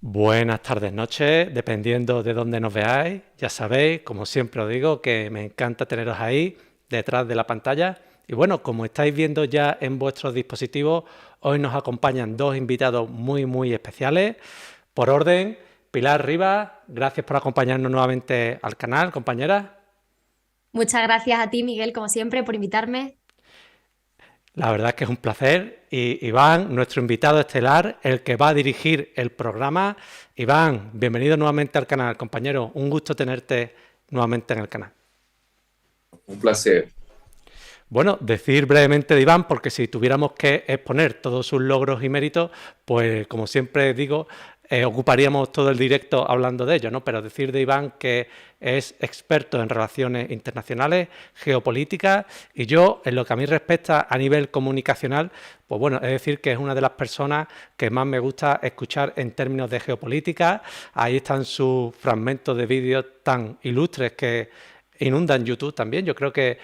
Buenas tardes, noches, dependiendo de dónde nos veáis. Ya sabéis, como siempre os digo, que me encanta teneros ahí, detrás de la pantalla. Y bueno, como estáis viendo ya en vuestros dispositivos, hoy nos acompañan dos invitados muy especiales. Por orden, Pilar Rivas, gracias por acompañarnos nuevamente al canal, compañera. Muchas gracias a ti, Miguel, como siempre, por invitarme. La verdad es que es un placer. Y Iván, nuestro invitado estelar, el que va a dirigir el programa. Iván, bienvenido nuevamente al canal, compañero. Un gusto tenerte nuevamente en el canal. Un placer. Bueno, decir brevemente de Iván, porque si tuviéramos que exponer todos sus logros y méritos, pues como siempre digo, ocuparíamos todo el directo hablando de ello, ¿no? Pero decir de Iván que es experto en relaciones internacionales, geopolítica, y yo, en lo que a mí respecta a nivel comunicacional, pues bueno, es decir que es una de las personas que más me gusta escuchar en términos de geopolítica. Ahí están sus fragmentos de vídeos tan ilustres que inundan YouTube también. Yo creo que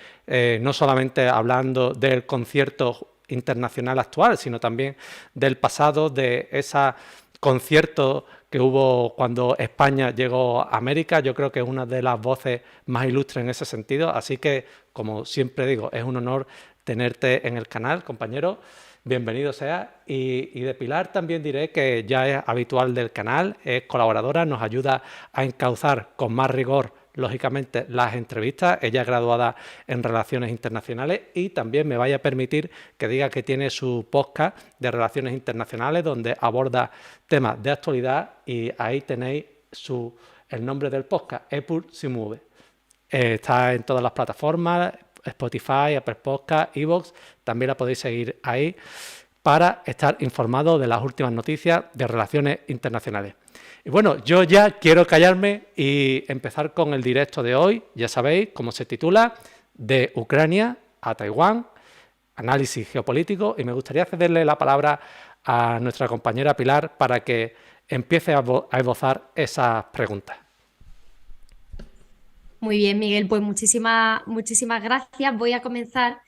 no solamente hablando del concierto internacional actual, sino también del pasado, de ese concierto que hubo cuando España llegó a América. Yo creo que es una de las voces más ilustres en ese sentido. Así que, como siempre digo, es un honor tenerte en el canal, compañero. Bienvenido sea. Y de Pilar también diré que ya es habitual del canal, es colaboradora, nos ayuda a encauzar con más rigor, lógicamente, las entrevistas. Ella es graduada en Relaciones Internacionales y también me vaya a permitir que diga que tiene su podcast de Relaciones Internacionales donde aborda temas de actualidad y ahí tenéis el nombre del podcast, Epur si mueve. Está en todas las plataformas, Spotify, Apple Podcast, iVoox, también la podéis seguir ahí para estar informados de las últimas noticias de relaciones internacionales. Y bueno, yo ya quiero callarme y empezar con el directo de hoy. Ya sabéis cómo se titula, de Ucrania a Taiwán, análisis geopolítico, y me gustaría cederle la palabra a nuestra compañera Pilar para que empiece a esbozar esas preguntas. Muy bien, Miguel, pues muchísimas gracias. Voy a comenzar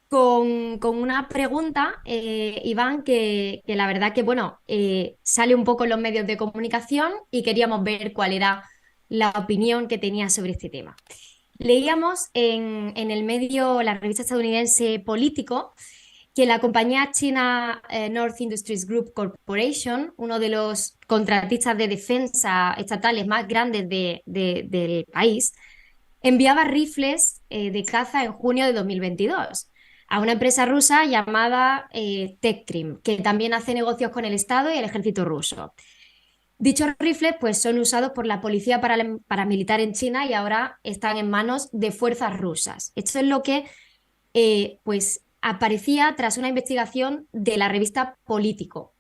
con una pregunta, Iván, que la verdad que, bueno, sale un poco en los medios de comunicación y queríamos ver cuál era la opinión que tenía sobre este tema. Leíamos en el medio, la revista estadounidense Político, que la compañía china North Industries Group Corporation, uno de los contratistas de defensa estatales más grandes del país, enviaba rifles de caza en junio de 2022 a una empresa rusa llamada Tektrim, que también hace negocios con el Estado y el ejército ruso. Dichos rifles pues, son usados por la policía paramilitar en China y ahora están en manos de fuerzas rusas. Esto es lo que pues, aparecía tras una investigación de la revista Político,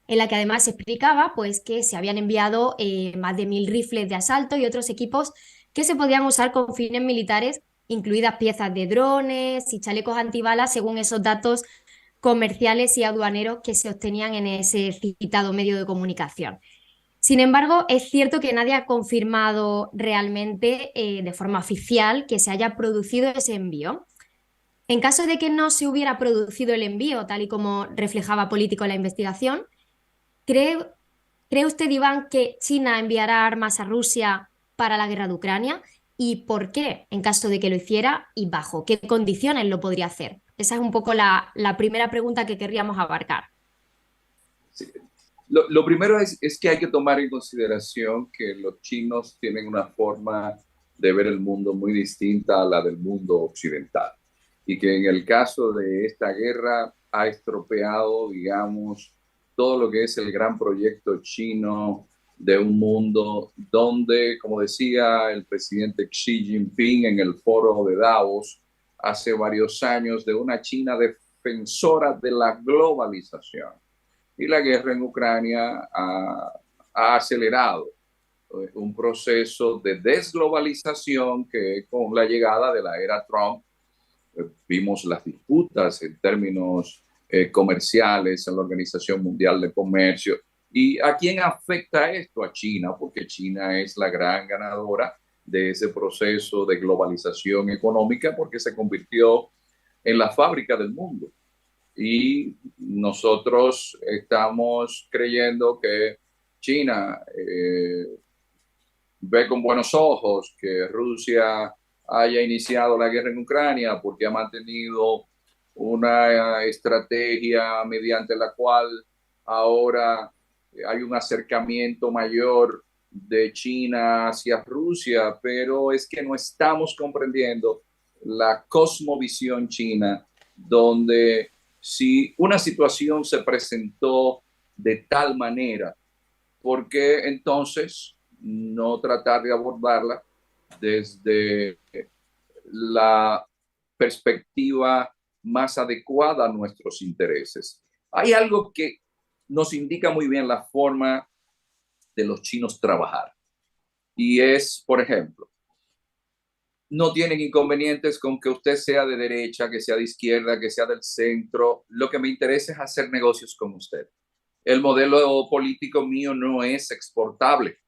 en la que además se explicaba pues, que se habían enviado más de 1.000 rifles de asalto y otros equipos que se podían usar con fines militares, incluidas piezas de drones y chalecos antibalas, según esos datos comerciales y aduaneros que se obtenían en ese citado medio de comunicación. Sin embargo, es cierto que nadie ha confirmado realmente de forma oficial que se haya producido ese envío. En caso de que no se hubiera producido el envío, tal y como reflejaba Político en la investigación, ¿cree, ¿cree usted, Iván, que China enviará armas a Rusia para la guerra de Ucrania? ¿Y por qué, en caso de que lo hiciera, y bajo qué condiciones lo podría hacer? Esa es un poco la primera pregunta que querríamos abarcar. Sí. Lo primero es que hay que tomar en consideración que los chinos tienen una forma de ver el mundo muy distinta a la del mundo occidental y que en el caso de esta guerra ha estropeado, digamos, todo lo que es el gran proyecto chino de un mundo donde, como decía el presidente Xi Jinping en el foro de Davos hace varios años, de una China defensora de la globalización. Y la guerra en Ucrania ha acelerado un proceso de desglobalización que con la llegada de la era Trump vimos las disputas en términos comerciales en la Organización Mundial de Comercio. ¿Y a quién afecta esto? A China, porque China es la gran ganadora de ese proceso de globalización económica porque se convirtió en la fábrica del mundo. Y nosotros estamos creyendo que China ve con buenos ojos que Rusia haya iniciado la guerra en Ucrania porque ha mantenido una estrategia mediante la cual ahora hay un acercamiento mayor de China hacia Rusia, pero es que no estamos comprendiendo la cosmovisión china, donde si una situación se presentó de tal manera, ¿por qué entonces no tratar de abordarla desde la perspectiva más adecuada a nuestros intereses? Hay algo que nos indica muy bien la forma de los chinos trabajar y es, por ejemplo, no tienen inconvenientes con que usted sea de derecha, que sea de izquierda, que sea del centro. Lo que me interesa es hacer negocios con usted. El modelo político mío no es exportable.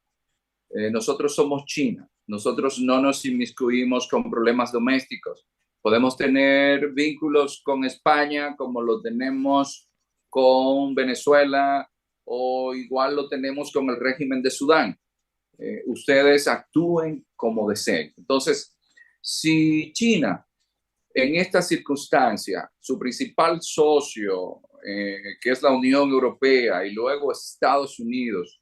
Nosotros somos China. Nosotros no nos inmiscuimos con problemas domésticos. Podemos tener vínculos con España como lo tenemos con Venezuela o igual lo tenemos con el régimen de Sudán. Ustedes actúen como deseen. Entonces, si China en esta circunstancia, su principal socio, que es la Unión Europea y luego Estados Unidos,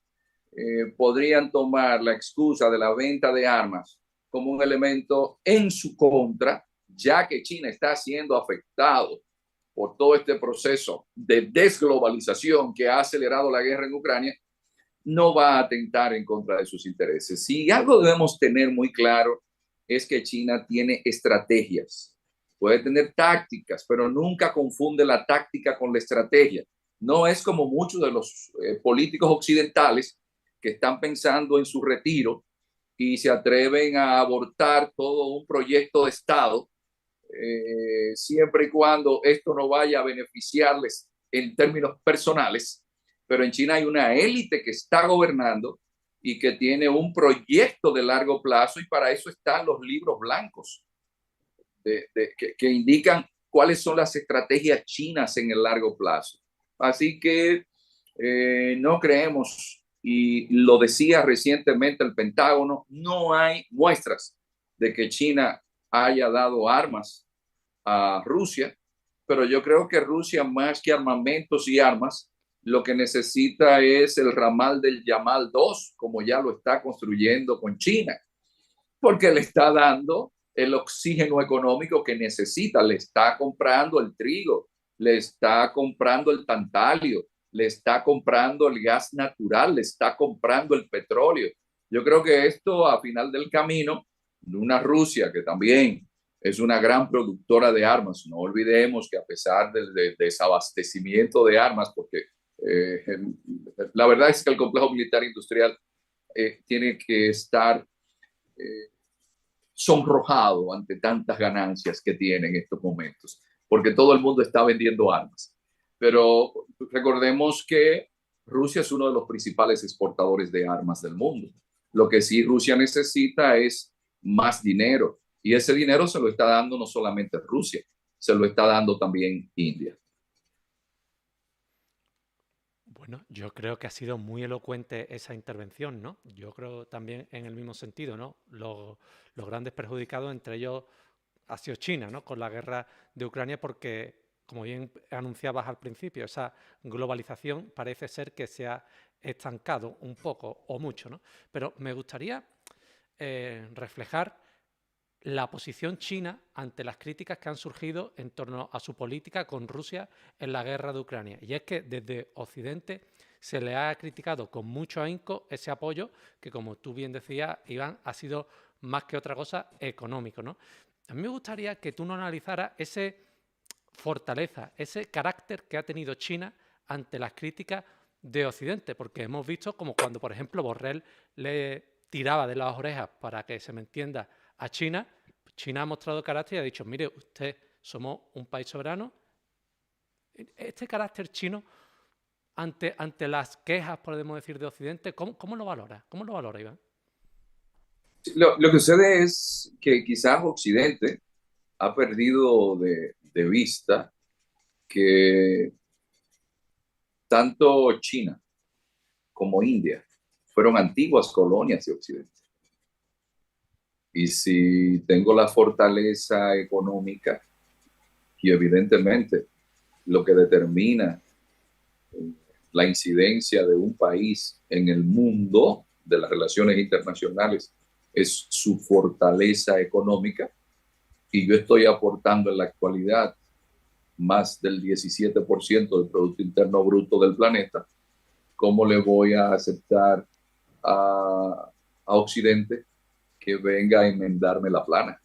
podrían tomar la excusa de la venta de armas como un elemento en su contra, ya que China está siendo afectado por todo este proceso de desglobalización que ha acelerado la guerra en Ucrania, no va a atentar en contra de sus intereses. Si algo debemos tener muy claro es que China tiene estrategias, puede tener tácticas, pero nunca confunde la táctica con la estrategia. No es como muchos de los políticos occidentales que están pensando en su retiro y se atreven a abortar todo un proyecto de Estado, siempre y cuando esto no vaya a beneficiarles en términos personales. Pero en China hay una élite que está gobernando y que tiene un proyecto de largo plazo y para eso están los libros blancos que indican cuáles son las estrategias chinas en el largo plazo. Así que no creemos, y lo decía recientemente el Pentágono, no hay muestras de que China haya dado armas a Rusia, pero yo creo que Rusia, más que armamentos y armas, lo que necesita es el ramal del Yamal 2, como ya lo está construyendo con China, porque le está dando el oxígeno económico que necesita, le está comprando el trigo, le está comprando el tantalio, le está comprando el gas natural, le está comprando el petróleo. Yo creo que esto a final del camino, una Rusia que también es una gran productora de armas, no olvidemos que a pesar del desabastecimiento de armas, porque la verdad es que el complejo militar industrial tiene que estar sonrojado ante tantas ganancias que tiene en estos momentos, porque todo el mundo está vendiendo armas. Pero recordemos que Rusia es uno de los principales exportadores de armas del mundo. Lo que sí Rusia necesita es más dinero, y ese dinero se lo está dando no solamente Rusia, se lo está dando también India. Bueno, yo creo que ha sido muy elocuente esa intervención, ¿no? Yo creo también en el mismo sentido, ¿no? Los grandes perjudicados, entre ellos, ha sido China, ¿no? Con la guerra de Ucrania, porque, como bien anunciabas al principio, esa globalización parece ser que se ha estancado un poco o mucho, ¿no? Pero me gustaría reflejar la posición china ante las críticas que han surgido en torno a su política con Rusia en la guerra de Ucrania. Y es que desde Occidente se le ha criticado con mucho ahínco ese apoyo que, como tú bien decías, Iván, ha sido más que otra cosa económico, ¿no? A mí me gustaría que tú no analizaras esa fortaleza, ese carácter que ha tenido China ante las críticas de Occidente, porque hemos visto como cuando, por ejemplo, Borrell le tiraba de las orejas, para que se me entienda, a China, China ha mostrado carácter y ha dicho, mire, usted, somos un país soberano. Este carácter chino ante las quejas, podemos decir, de Occidente, ¿cómo lo valora? ¿Cómo lo valora, Iván? Lo que sucede es que quizás Occidente ha perdido de vista que tanto China como India, fueron antiguas colonias de Occidente. Y si tengo la fortaleza económica, y evidentemente lo que determina la incidencia de un país en el mundo de las relaciones internacionales es su fortaleza económica, y yo estoy aportando en la actualidad más del 17% del Producto Interno Bruto del planeta, ¿cómo le voy a aceptar a Occidente que venga a enmendarme la plana?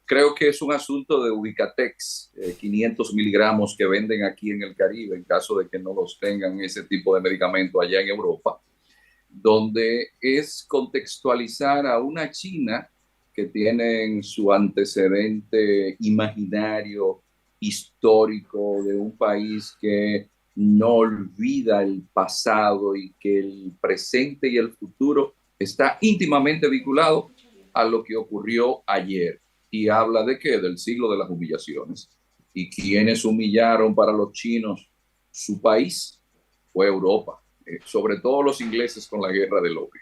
Creo que es un asunto de Ubicatex, 500 miligramos que venden aquí en el Caribe, en caso de que no los tengan ese tipo de medicamento allá en Europa, donde es contextualizar a una China que tiene su antecedente imaginario, histórico, de un país que no olvida el pasado y que el presente y el futuro está íntimamente vinculado a lo que ocurrió ayer. Y habla de qué? Del siglo de las humillaciones. ¿Y quiénes humillaron para los chinos su país? Fue Europa, sobre todo los ingleses con la guerra del opio.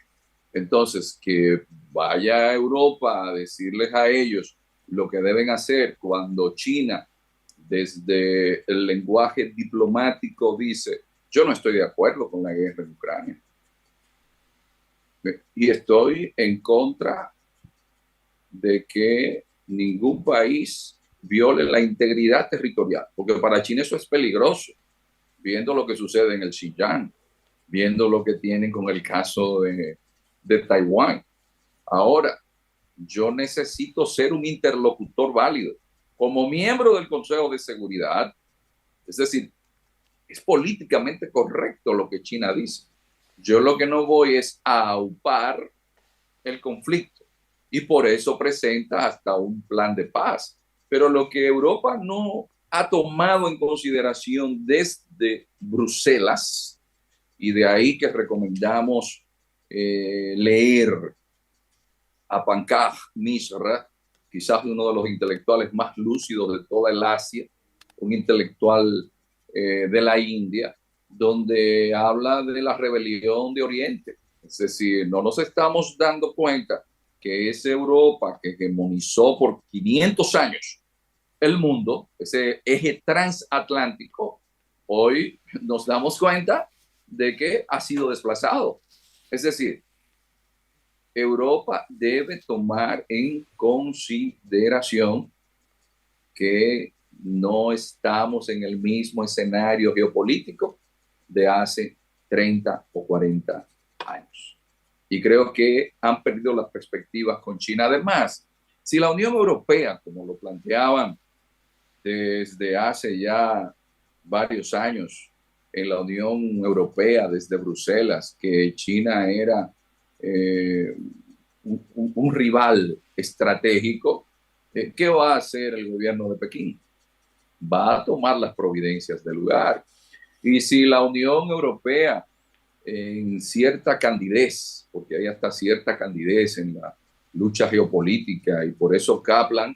Entonces, que vaya a Europa a decirles a ellos lo que deben hacer cuando China, desde el lenguaje diplomático, dice: yo no estoy de acuerdo con la guerra en Ucrania y estoy en contra de que ningún país viole la integridad territorial, porque para China eso es peligroso, viendo lo que sucede en el Xinjiang, viendo lo que tienen con el caso de Taiwán. Ahora, yo necesito ser un interlocutor válido como miembro del Consejo de Seguridad. Es decir, es políticamente correcto lo que China dice. Yo lo que no voy es a aupar el conflicto, y por eso presenta hasta un plan de paz. Pero lo que Europa no ha tomado en consideración desde Bruselas, y de ahí que recomendamos leer a Pankaj Mishra, quizás uno de los intelectuales más lúcidos de toda el Asia, un intelectual de la India, donde habla de la rebelión de Oriente. Es decir, no nos estamos dando cuenta que esa Europa que hegemonizó por 500 años el mundo, ese eje transatlántico, hoy nos damos cuenta de que ha sido desplazado. Es decir, Europa debe tomar en consideración que no estamos en el mismo escenario geopolítico de hace 30 o 40 años. Y creo que han perdido las perspectivas con China. Además, si la Unión Europea, como lo planteaban desde hace ya varios años en la Unión Europea, desde Bruselas, que China era un rival estratégico, ¿qué va a hacer el gobierno de Pekín? Va a tomar las providencias del lugar. Y si la Unión Europea, en cierta candidez, porque hay hasta cierta candidez en la lucha geopolítica, y por eso Kaplan,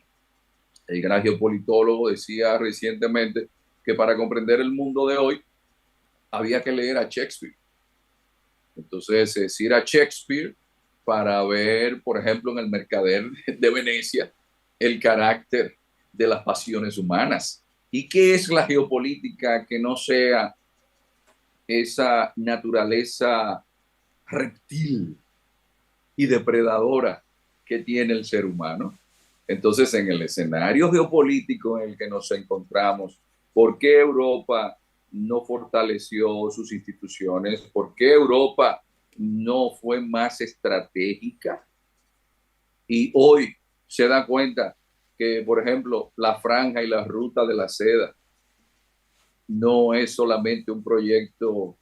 el gran geopolitólogo, decía recientemente que para comprender el mundo de hoy había que leer a Shakespeare. Entonces, es ir a Shakespeare para ver, por ejemplo, en El Mercader de Venecia, el carácter de las pasiones humanas. ¿Y qué es la geopolítica que no sea esa naturaleza reptil y depredadora que tiene el ser humano? Entonces, en el escenario geopolítico en el que nos encontramos, ¿por qué Europa no fortaleció sus instituciones? ¿Por qué Europa no fue más estratégica? Y hoy se da cuenta que, por ejemplo, la Franja y la Ruta de la Seda no es solamente un proyecto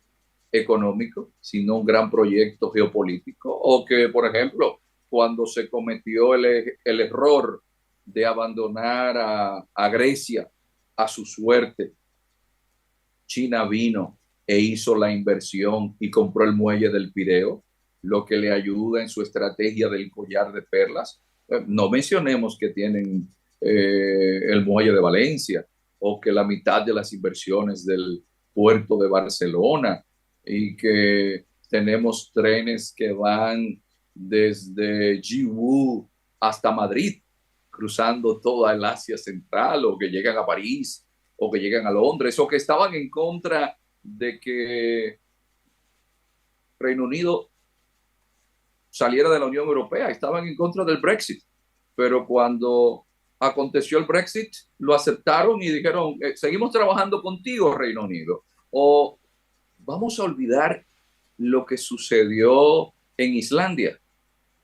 económico, sino un gran proyecto geopolítico. O que, por ejemplo, cuando se cometió el error de abandonar a Grecia a su suerte, China vino e hizo la inversión y compró el muelle del Pireo, lo que le ayuda en su estrategia del collar de perlas. No mencionemos que tienen el muelle de Valencia, o que la mitad de las inversiones del puerto de Barcelona, y que tenemos trenes que van desde Yiwu hasta Madrid, cruzando toda el Asia Central, o que llegan a París, o que llegan a Londres, o que estaban en contra de que Reino Unido saliera de la Unión Europea, estaban en contra del Brexit, pero cuando aconteció el Brexit, lo aceptaron y dijeron, seguimos trabajando contigo, Reino Unido, o vamos a olvidar lo que sucedió en Islandia,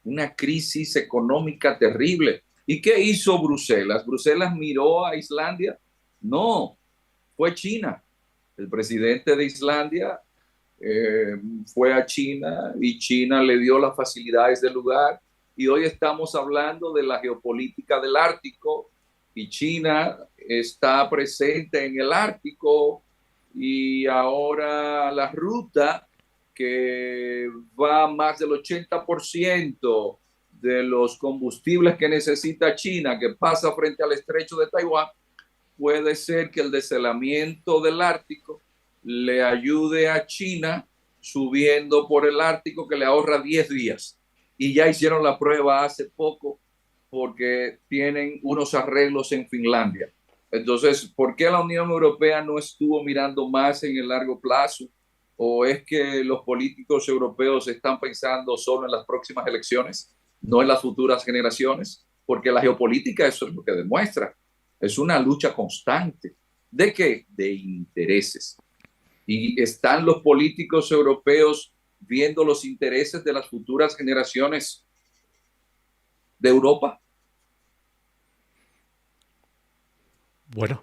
una crisis económica terrible. ¿Y qué hizo Bruselas? ¿Bruselas miró a Islandia? No, fue China. El presidente de Islandia eh, fue a China y China le dio las facilidades del lugar, y hoy estamos hablando de la geopolítica del Ártico y China está presente en el Ártico, y ahora la ruta que va más del 80% de los combustibles que necesita China, que pasa frente al estrecho de Taiwán, puede ser que el deshelamiento del Ártico le ayude a China subiendo por el Ártico, que le ahorra 10 días. Y ya hicieron la prueba hace poco porque tienen unos arreglos en Finlandia. Entonces, ¿por qué la Unión Europea no estuvo mirando más en el largo plazo? ¿O es que los políticos europeos están pensando solo en las próximas elecciones, no en las futuras generaciones? Porque la geopolítica eso es lo que demuestra. Es una lucha constante. ¿De qué? De intereses. Y están los políticos europeos viendo los intereses de las futuras generaciones de Europa. Bueno,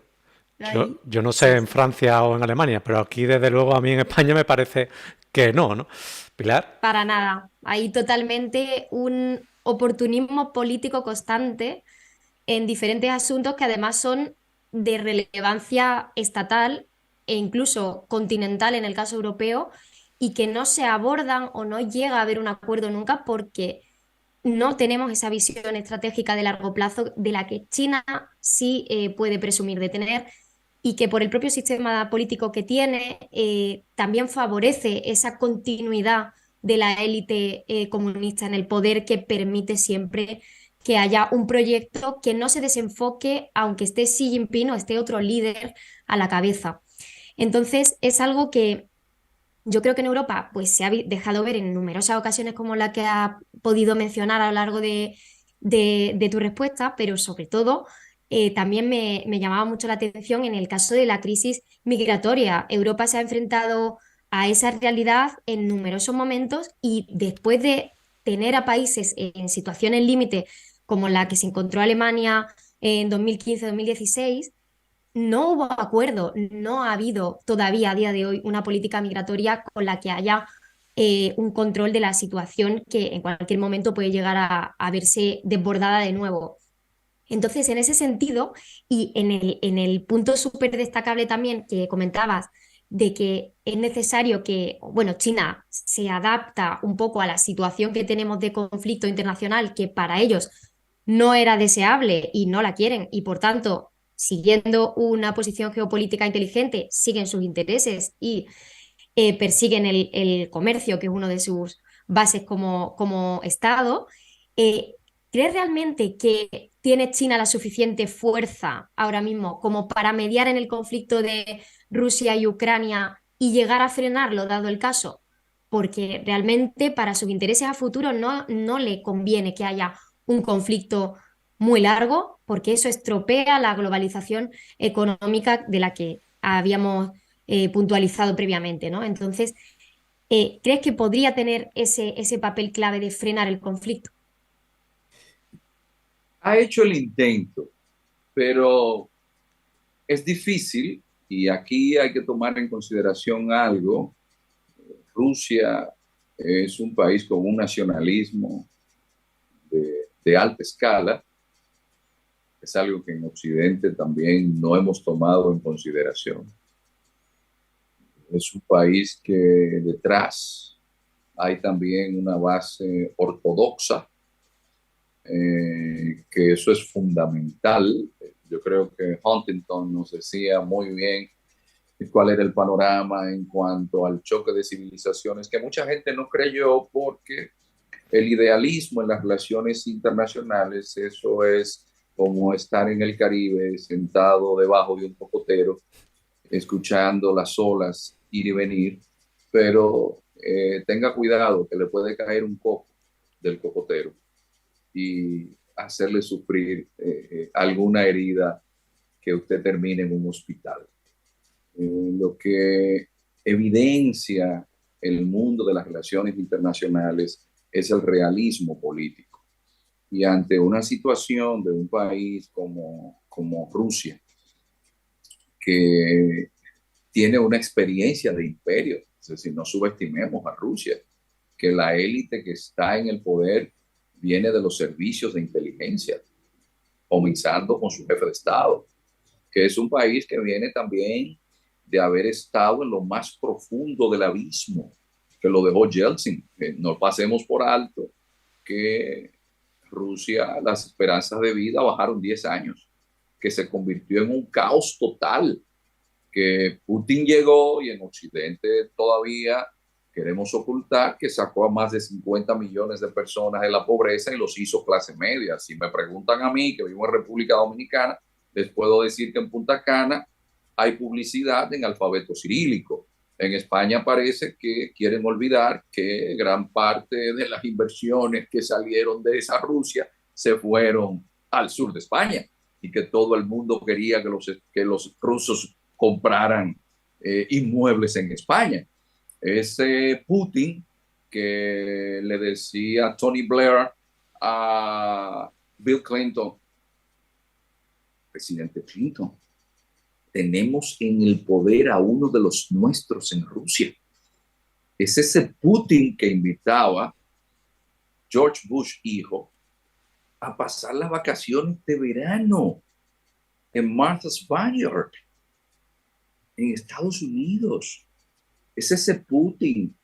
Ahí, yo no sé sí, en sí. Francia o en Alemania, pero aquí desde luego a mí en España me parece que no, ¿no? Pilar. Para nada. Hay totalmente un oportunismo político constante en diferentes asuntos que además son de relevancia estatal e incluso continental en el caso europeo, y que no se abordan o no llega a haber un acuerdo nunca porque no tenemos esa visión estratégica de largo plazo de la que China sí puede presumir de tener, y que por el propio sistema político que tiene también favorece esa continuidad de la élite comunista en el poder, que permite siempre que haya un proyecto que no se desenfoque aunque esté Xi Jinping o esté otro líder a la cabeza. Entonces es algo que yo creo que en Europa pues, se ha dejado ver en numerosas ocasiones, como la que ha podido mencionar a lo largo de tu respuesta, pero sobre todo también me llamaba mucho la atención en el caso de la crisis migratoria. Europa se ha enfrentado a esa realidad en numerosos momentos, y después de tener a países en situaciones límite como la que se encontró Alemania en 2015-2016, no hubo acuerdo, no ha habido todavía a día de hoy una política migratoria con la que haya un control de la situación, que en cualquier momento puede llegar a verse desbordada de nuevo. Entonces, en ese sentido, y en el punto súper destacable también que comentabas, de que es necesario que, bueno, China se adapta un poco a la situación que tenemos de conflicto internacional, que para ellos no era deseable y no la quieren, y por tanto, siguiendo una posición geopolítica inteligente, siguen sus intereses y persiguen el comercio, que es uno de sus bases como Estado. ¿Crees realmente que tiene China la suficiente fuerza ahora mismo como para mediar en el conflicto de Rusia y Ucrania y llegar a frenarlo, dado el caso? Porque realmente para sus intereses a futuro no le conviene que haya un conflicto muy largo, porque eso estropea la globalización económica de la que habíamos puntualizado previamente, ¿no? Entonces, ¿crees que podría tener ese papel clave de frenar el conflicto? Ha hecho el intento, pero es difícil, y aquí hay que tomar en consideración algo. Rusia es un país con un nacionalismo de alta escala. Es algo que en Occidente también no hemos tomado en consideración. Es un país que detrás hay también una base ortodoxa, que eso es fundamental. Yo creo que Huntington nos decía muy bien cuál era el panorama en cuanto al choque de civilizaciones, que mucha gente no creyó porque el idealismo en las relaciones internacionales, eso es como estar en el Caribe sentado debajo de un cocotero, escuchando las olas ir y venir, pero tenga cuidado que le puede caer un coco del cocotero y hacerle sufrir alguna herida que usted termine en un hospital. Lo que evidencia el mundo de las relaciones internacionales es el realismo político. Y ante una situación de un país como Rusia, que tiene una experiencia de imperio, es decir, no subestimemos a Rusia, que la élite que está en el poder viene de los servicios de inteligencia, comenzando con su jefe de Estado, que es un país que viene también de haber estado en lo más profundo del abismo, que lo dejó Yeltsin. No pasemos por alto que Rusia, las esperanzas de vida bajaron 10 años, que se convirtió en un caos total, que Putin llegó y en Occidente todavía queremos ocultar que sacó a más de 50 millones de personas de la pobreza y los hizo clase media. Si me preguntan a mí, que vivo en República Dominicana, les puedo decir que en Punta Cana hay publicidad en alfabeto cirílico. En España parece que quieren olvidar que gran parte de las inversiones que salieron de esa Rusia se fueron al sur de España y que todo el mundo quería que los rusos compraran inmuebles en España. Ese Putin que le decía Tony Blair a Bill Clinton, presidente Clinton, tenemos en el poder a uno de los nuestros en Rusia. Es ese Putin que invitaba George Bush hijo a pasar las vacaciones de verano en Martha's Vineyard, en Estados Unidos. Es ese Putin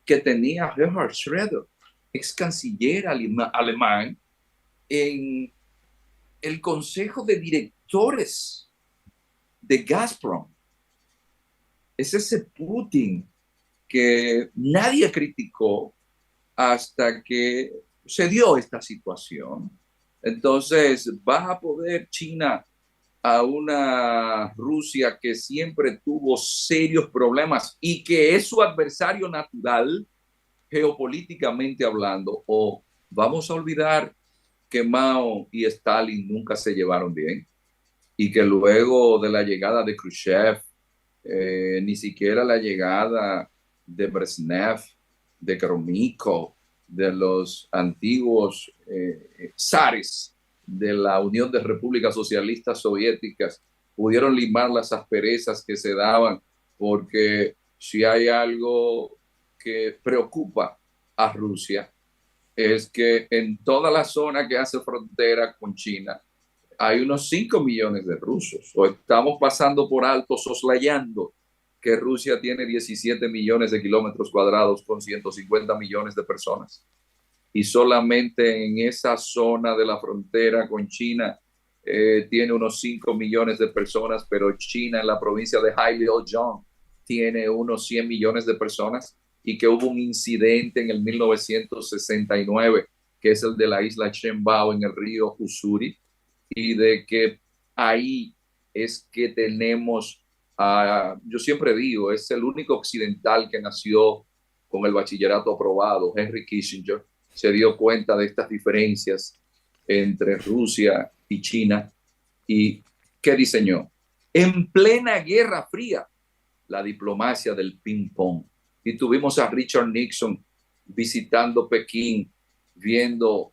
que tenía a Gerhard Schröder, ex canciller alemán, en el consejo de directores de Gazprom. Es ese Putin que nadie criticó hasta que se dio esta situación. Entonces, ¿va a poder China a una Rusia que siempre tuvo serios problemas y que es su adversario natural, geopolíticamente hablando? ¿O vamos a olvidar que Mao y Stalin nunca se llevaron bien y que luego de la llegada de Khrushchev, ni siquiera la llegada de Brezhnev, de Gromyko, de los antiguos zares de la Unión de Repúblicas Socialistas Soviéticas pudieron limar las asperezas que se daban? Porque si hay algo que preocupa a Rusia es que en toda la zona que hace frontera con China hay unos 5 millones de rusos. O estamos pasando por alto, soslayando que Rusia tiene 17 millones de kilómetros cuadrados con 150 millones de personas. Y solamente en esa zona de la frontera con China tiene unos 5 millones de personas, pero China en la provincia de Heilongjiang tiene unos 100 millones de personas, y que hubo un incidente en el 1969, que es el de la isla Chenbao en el río Usuri, y de que ahí es que tenemos, yo siempre digo, es el único occidental que nació con el bachillerato aprobado. Henry Kissinger se dio cuenta de estas diferencias entre Rusia y China, y ¿qué diseñó? En plena Guerra Fría, la diplomacia del ping-pong. Y tuvimos a Richard Nixon visitando Pekín, viendo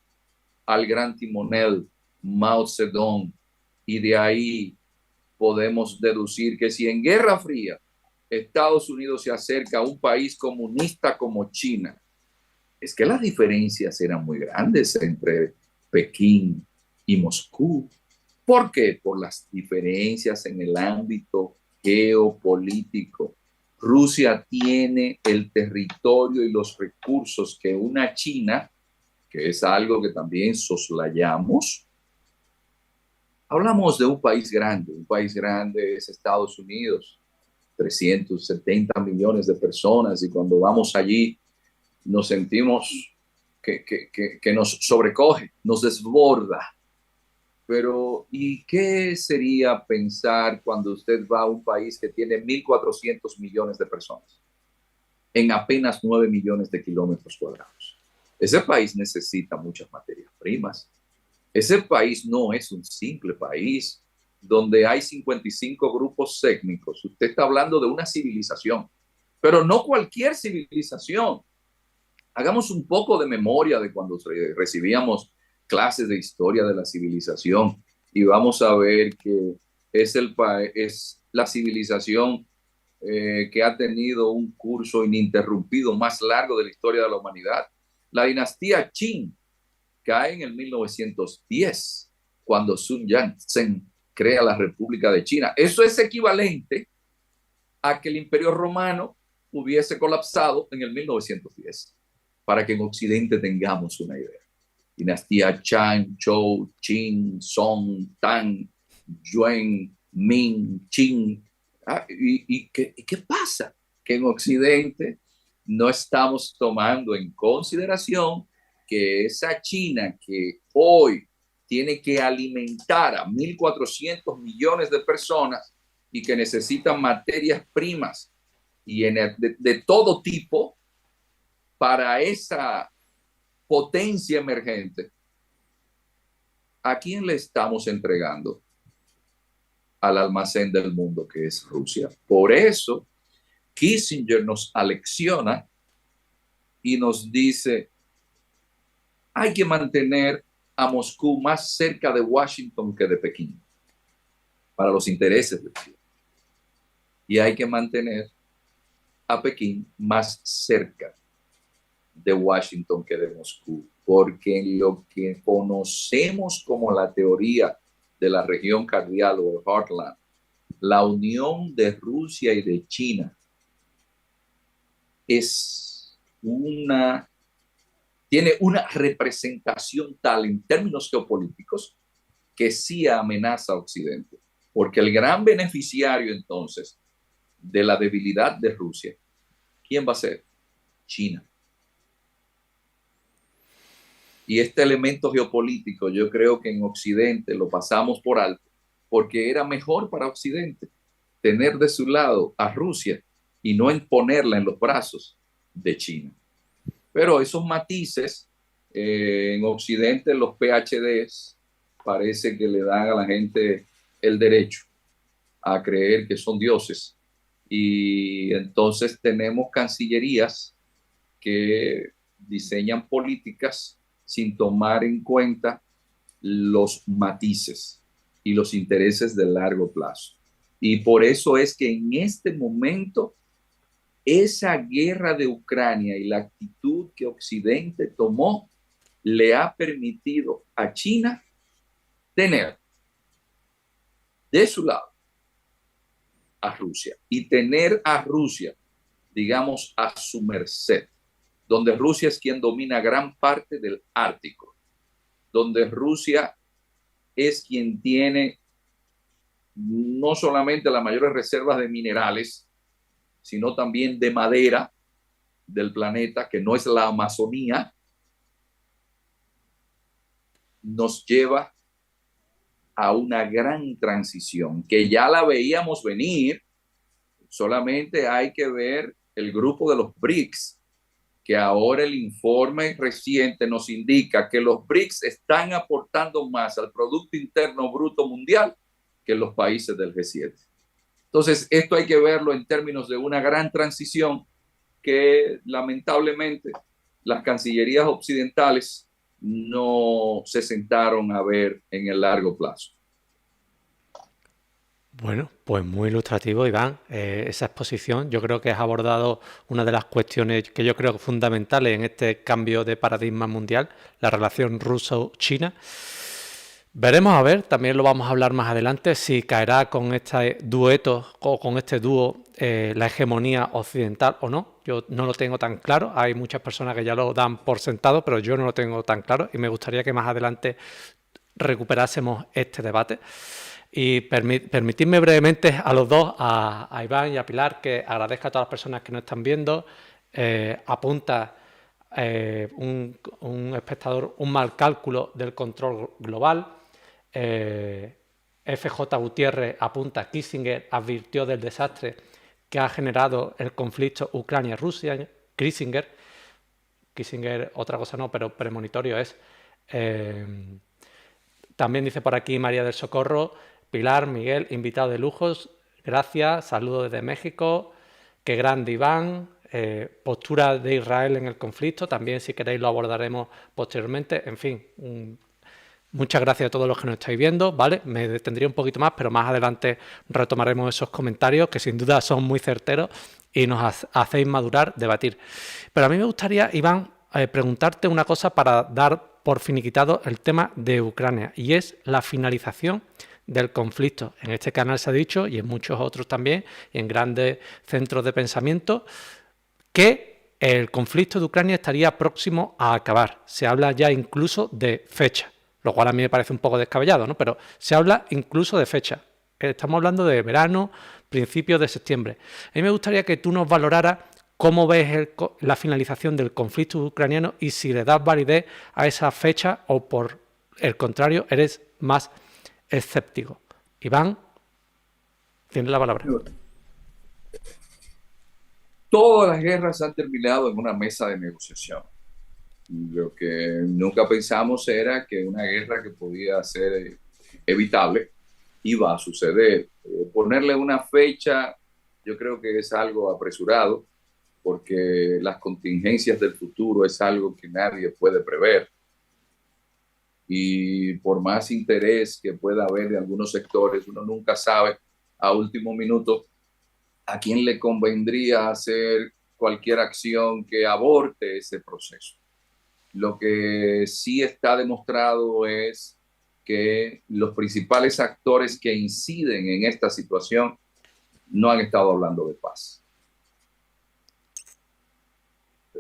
al gran timonel Mao Zedong, y de ahí podemos deducir que si en Guerra Fría Estados Unidos se acerca a un país comunista como China, es que las diferencias eran muy grandes entre Pekín y Moscú. ¿Por qué? Por las diferencias en el ámbito geopolítico. Rusia tiene el territorio y los recursos que una China, que es algo que también soslayamos. Hablamos de un país grande es Estados Unidos, 370 millones de personas, y cuando vamos allí nos sentimos que nos sobrecoge, nos desborda. Pero, ¿y qué sería pensar cuando usted va a un país que tiene 1.400 millones de personas en apenas 9 millones de kilómetros cuadrados? Ese país necesita muchas materias primas. Ese país no es un simple país donde hay 55 grupos étnicos. Usted está hablando de una civilización, pero no cualquier civilización. Hagamos un poco de memoria de cuando recibíamos clases de historia de la civilización y vamos a ver que es la civilización que ha tenido un curso ininterrumpido más largo de la historia de la humanidad. La dinastía Qin cae en el 1910, cuando Sun Yat-sen crea la República de China. Eso es equivalente a que el Imperio Romano hubiese colapsado en el 1910, para que en Occidente tengamos una idea. Dinastía Shang, Zhou, Qin, Song, Tang, Yuan, Ming, Qing. ¿Y qué pasa? Que en Occidente no estamos tomando en consideración que esa China que hoy tiene que alimentar a 1.400 millones de personas y que necesitan materias primas y de todo tipo para esa potencia emergente, ¿a quién le estamos entregando? Al almacén del mundo, que es Rusia. Por eso Kissinger nos alecciona y nos dice: hay que mantener a Moscú más cerca de Washington que de Pekín, para los intereses de China. Y hay que mantener a Pekín más cerca de Washington que de Moscú, porque en lo que conocemos como la teoría de la región cardial o el Heartland, la unión de Rusia y de China tiene una representación tal en términos geopolíticos que sí amenaza a Occidente, porque el gran beneficiario entonces de la debilidad de Rusia, ¿quién va a ser? China. Y este elemento geopolítico yo creo que en Occidente lo pasamos por alto, porque era mejor para Occidente tener de su lado a Rusia y no ponerla en los brazos de China. Pero esos matices, en Occidente los PhDs parece que le dan a la gente el derecho a creer que son dioses. Y entonces tenemos cancillerías que diseñan políticas sin tomar en cuenta los matices y los intereses de largo plazo. Y por eso es que en este momento esa guerra de Ucrania y la actitud que Occidente tomó le ha permitido a China tener de su lado a Rusia y tener a Rusia, digamos, a su merced, donde Rusia es quien domina gran parte del Ártico, donde Rusia es quien tiene no solamente las mayores reservas de minerales, sino también de madera del planeta, que no es la Amazonía, nos lleva a una gran transición que ya la veíamos venir. Solamente hay que ver el grupo de los BRICS, que ahora el informe reciente nos indica que los BRICS están aportando más al Producto Interno Bruto Mundial que los países del G7. Entonces, esto hay que verlo en términos de una gran transición que lamentablemente las cancillerías occidentales no se sentaron a ver en el largo plazo. Bueno, pues muy ilustrativo, Iván. Esa exposición, yo creo que has abordado una de las cuestiones que yo creo fundamentales en este cambio de paradigma mundial, la relación ruso-china. Veremos a ver, también lo vamos a hablar más adelante, si caerá con este dueto o con este dúo la hegemonía occidental o no. Yo no lo tengo tan claro, hay muchas personas que ya lo dan por sentado, pero yo no lo tengo tan claro y me gustaría que más adelante recuperásemos este debate. Y permitidme brevemente a los dos, a Iván y a Pilar, que agradezca a todas las personas que nos están viendo. Apunta un espectador un mal cálculo del control global. FJ Gutiérrez apunta: Kissinger advirtió del desastre que ha generado el conflicto Ucrania-Rusia. Kissinger, otra cosa no, pero premonitorio es. También dice por aquí María del Socorro: Pilar, Miguel, invitado de lujos, gracias, saludos desde México, qué grande Iván. Postura de Israel en el conflicto, también si queréis lo abordaremos posteriormente. En fin, muchas gracias a todos los que nos estáis viendo, ¿vale? Me detendría un poquito más, pero más adelante retomaremos esos comentarios que sin duda son muy certeros y nos hacéis madurar, debatir. Pero a mí me gustaría, Iván, preguntarte una cosa para dar por finiquitado el tema de Ucrania, y es la finalización del conflicto. En este canal se ha dicho, y en muchos otros también, y en grandes centros de pensamiento, que el conflicto de Ucrania estaría próximo a acabar. Se habla ya incluso de fecha, lo cual a mí me parece un poco descabellado, ¿no? Pero se habla incluso de fecha. Estamos hablando de verano, principios de septiembre. A mí me gustaría que tú nos valoraras cómo ves la finalización del conflicto ucraniano y si le das validez a esa fecha o, por el contrario, eres más escéptico. Iván, tienes la palabra. Todas las guerras han terminado en una mesa de negociación. Lo que nunca pensamos era que una guerra que podía ser evitable iba a suceder. Ponerle una fecha, yo creo que es algo apresurado, porque las contingencias del futuro es algo que nadie puede prever. Y por más interés que pueda haber de algunos sectores, uno nunca sabe a último minuto a quién le convendría hacer cualquier acción que aborte ese proceso. Lo que sí está demostrado es que los principales actores que inciden en esta situación no han estado hablando de paz.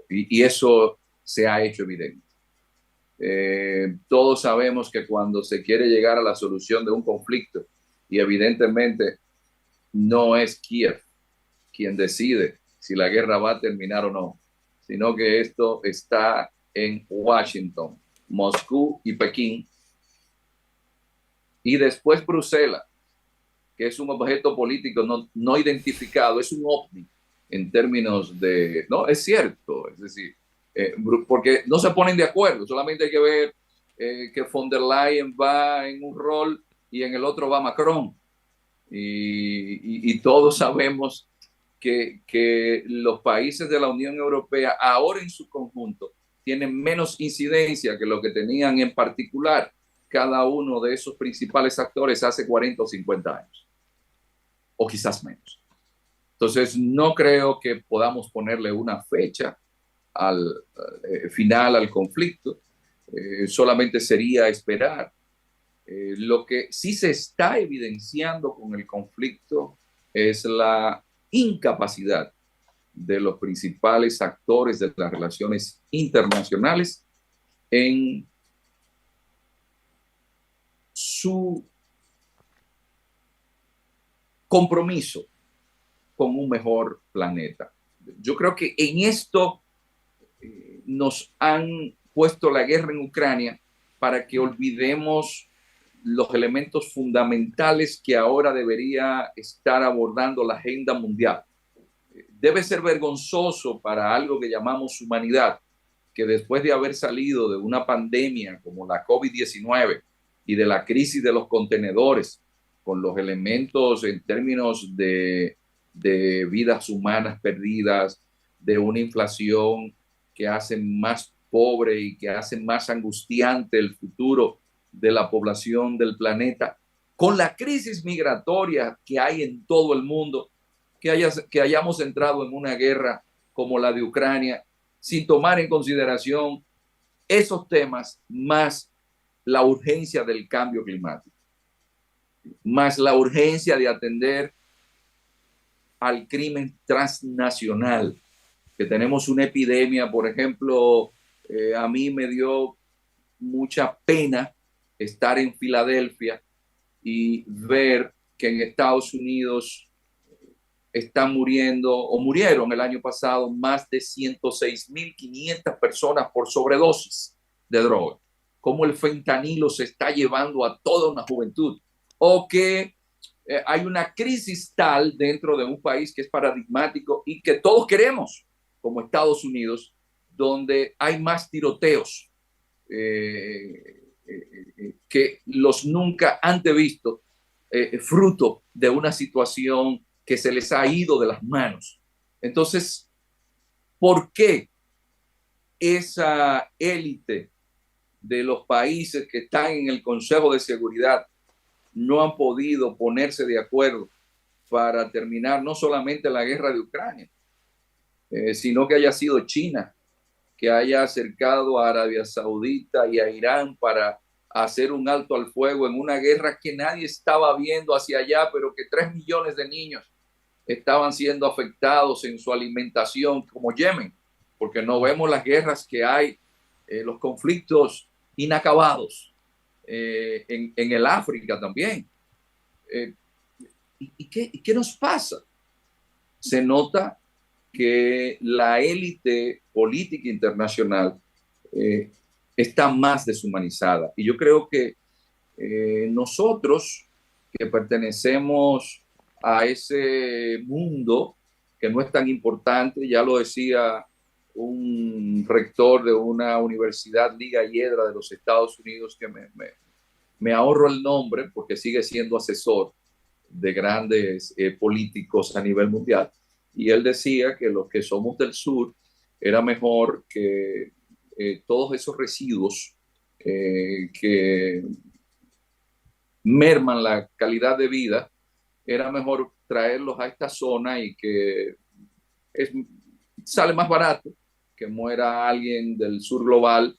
Y eso se ha hecho evidente. Todos sabemos que cuando se quiere llegar a la solución de un conflicto, y evidentemente no es Kiev quien decide si la guerra va a terminar o no, sino que esto está en Washington, Moscú y Pekín, y después Bruselas, que es un objeto político no identificado, es un ovni en términos de... No, es cierto, es decir, porque no se ponen de acuerdo, solamente hay que ver que von der Leyen va en un rol y en el otro va Macron, y todos sabemos que los países de la Unión Europea ahora en su conjunto tienen menos incidencia que lo que tenían en particular cada uno de esos principales actores hace 40 o 50 años, o quizás menos. Entonces, no creo que podamos ponerle una fecha al final al conflicto, solamente sería esperar. Lo que sí se está evidenciando con el conflicto es la incapacidad de los principales actores de las relaciones internacionales en su compromiso con un mejor planeta. Yo creo que en esto nos han puesto la guerra en Ucrania para que olvidemos los elementos fundamentales que ahora debería estar abordando la agenda mundial. Debe ser vergonzoso para algo que llamamos humanidad, que después de haber salido de una pandemia como la COVID-19 y de la crisis de los contenedores, con los elementos en términos de vidas humanas perdidas, de una inflación que hace más pobre y que hace más angustiante el futuro de la población del planeta, con la crisis migratoria que hay en todo el mundo, que hayamos entrado en una guerra como la de Ucrania, sin tomar en consideración esos temas, más la urgencia del cambio climático, más la urgencia de atender al crimen transnacional, que tenemos una epidemia, por ejemplo, a mí me dio mucha pena estar en Filadelfia y ver que en Estados Unidos están muriendo o murieron el año pasado más de 106.500 personas por sobredosis de droga. Cómo el fentanilo se está llevando a toda una juventud. O que hay una crisis tal dentro de un país que es paradigmático y que todos queremos, como Estados Unidos, donde hay más tiroteos que los nunca antes vistos, fruto de una situación que se les ha ido de las manos. Entonces, ¿por qué esa élite de los países que están en el Consejo de Seguridad no han podido ponerse de acuerdo para terminar no solamente la guerra de Ucrania, sino que haya sido China, que haya acercado a Arabia Saudita y a Irán para hacer un alto al fuego en una guerra que nadie estaba viendo hacia allá, pero que 3 millones de niños estaban siendo afectados en su alimentación, como Yemen, porque no vemos las guerras que hay, los conflictos inacabados en el África también. ¿Y qué nos pasa? Se nota que la élite política internacional está más deshumanizada. Y yo creo que nosotros que pertenecemos a ese mundo que no es tan importante, ya lo decía un rector de una universidad Liga Hiedra de los Estados Unidos, que me ahorro el nombre porque sigue siendo asesor de grandes políticos a nivel mundial. Y él decía que los que somos del sur era mejor que todos esos residuos que merman la calidad de vida, era mejor traerlos a esta zona y que sale más barato que muera alguien del sur global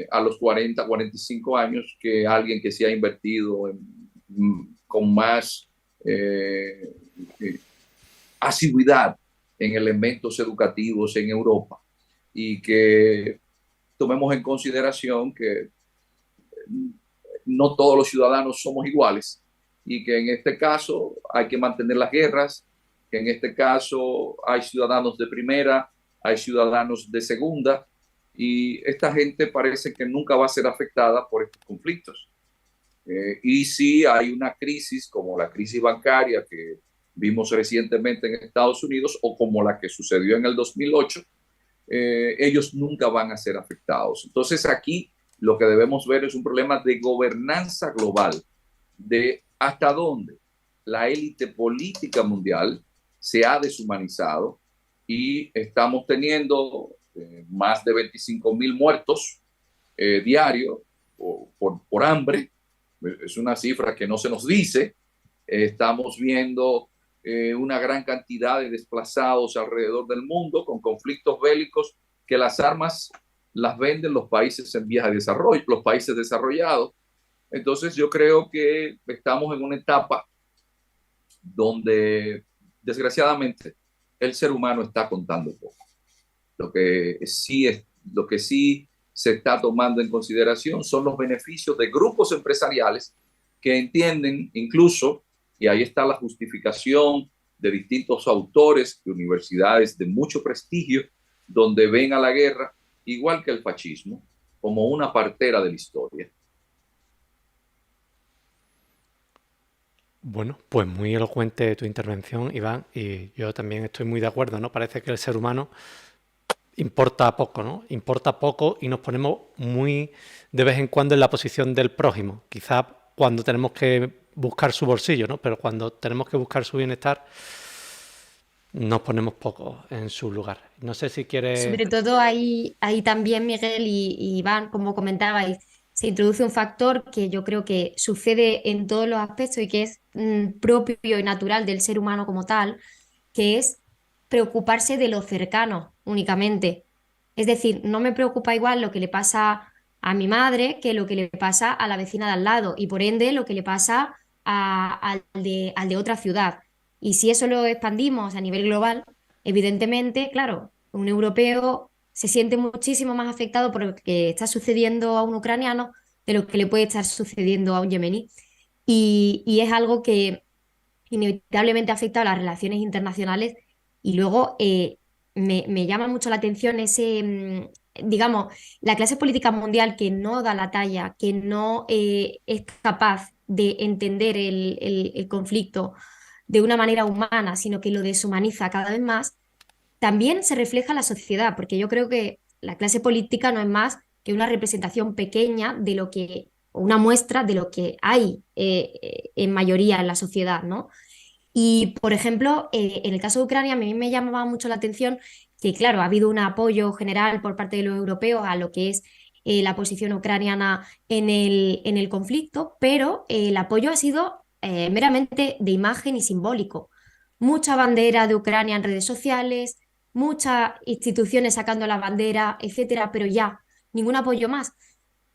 a los 40, 45 años que alguien que se ha invertido con más asiduidad en elementos educativos en Europa, y que tomemos en consideración que no todos los ciudadanos somos iguales y que en este caso hay que mantener las guerras, que en este caso hay ciudadanos de primera, hay ciudadanos de segunda, y esta gente parece que nunca va a ser afectada por estos conflictos. Y si hay una crisis como la crisis bancaria que vimos recientemente en Estados Unidos o como la que sucedió en el 2008, ellos nunca van a ser afectados. Entonces aquí lo que debemos ver es un problema de gobernanza global, de hasta dónde la élite política mundial se ha deshumanizado y estamos teniendo más de 25.000 muertos diarios por hambre. Es una cifra que no se nos dice. Estamos viendo una gran cantidad de desplazados alrededor del mundo con conflictos bélicos que las armas las venden los países en vías de desarrollo, los países desarrollados. Entonces yo creo que estamos en una etapa donde desgraciadamente el ser humano está contando poco. Lo que sí se está tomando en consideración son los beneficios de grupos empresariales que entienden incluso, y ahí está la justificación de distintos autores de universidades de mucho prestigio, donde ven a la guerra, igual que el fascismo, como una partera de la historia. Bueno, pues muy elocuente tu intervención, Iván, y yo también estoy muy de acuerdo, ¿no? Parece que el ser humano importa poco, ¿no? Importa poco y nos ponemos muy de vez en cuando en la posición del prójimo, quizás cuando tenemos que buscar su bolsillo, ¿no? Pero cuando tenemos que buscar su bienestar, nos ponemos poco en su lugar. No sé si quieres... Sobre todo ahí también, Miguel y Iván, como comentabais, se introduce un factor que yo creo que sucede en todos los aspectos y que es propio y natural del ser humano como tal, que es preocuparse de lo cercano únicamente. Es decir, no me preocupa igual lo que le pasa a mi madre que lo que le pasa a la vecina de al lado y por ende lo que le pasa al de otra ciudad. Y si eso lo expandimos a nivel global, evidentemente, claro, un europeo se siente muchísimo más afectado por lo que está sucediendo a un ucraniano de lo que le puede estar sucediendo a un yemení. Y es algo que inevitablemente afecta a las relaciones internacionales y luego me llama mucho la atención digamos, la clase política mundial que no da la talla, que no es capaz de entender el conflicto de una manera humana, sino que lo deshumaniza cada vez más, también se refleja en la sociedad, porque yo creo que la clase política no es más que una representación pequeña de lo que, o una muestra de lo que hay en mayoría en la sociedad, ¿no? Y, por ejemplo, en el caso de Ucrania, a mí me llamaba mucho la atención que, claro, ha habido un apoyo general por parte de los europeos a lo que es la posición ucraniana en el conflicto, pero el apoyo ha sido meramente de imagen y simbólico. Mucha bandera de Ucrania en redes sociales, muchas instituciones sacando la bandera, etcétera, pero ya, ningún apoyo más.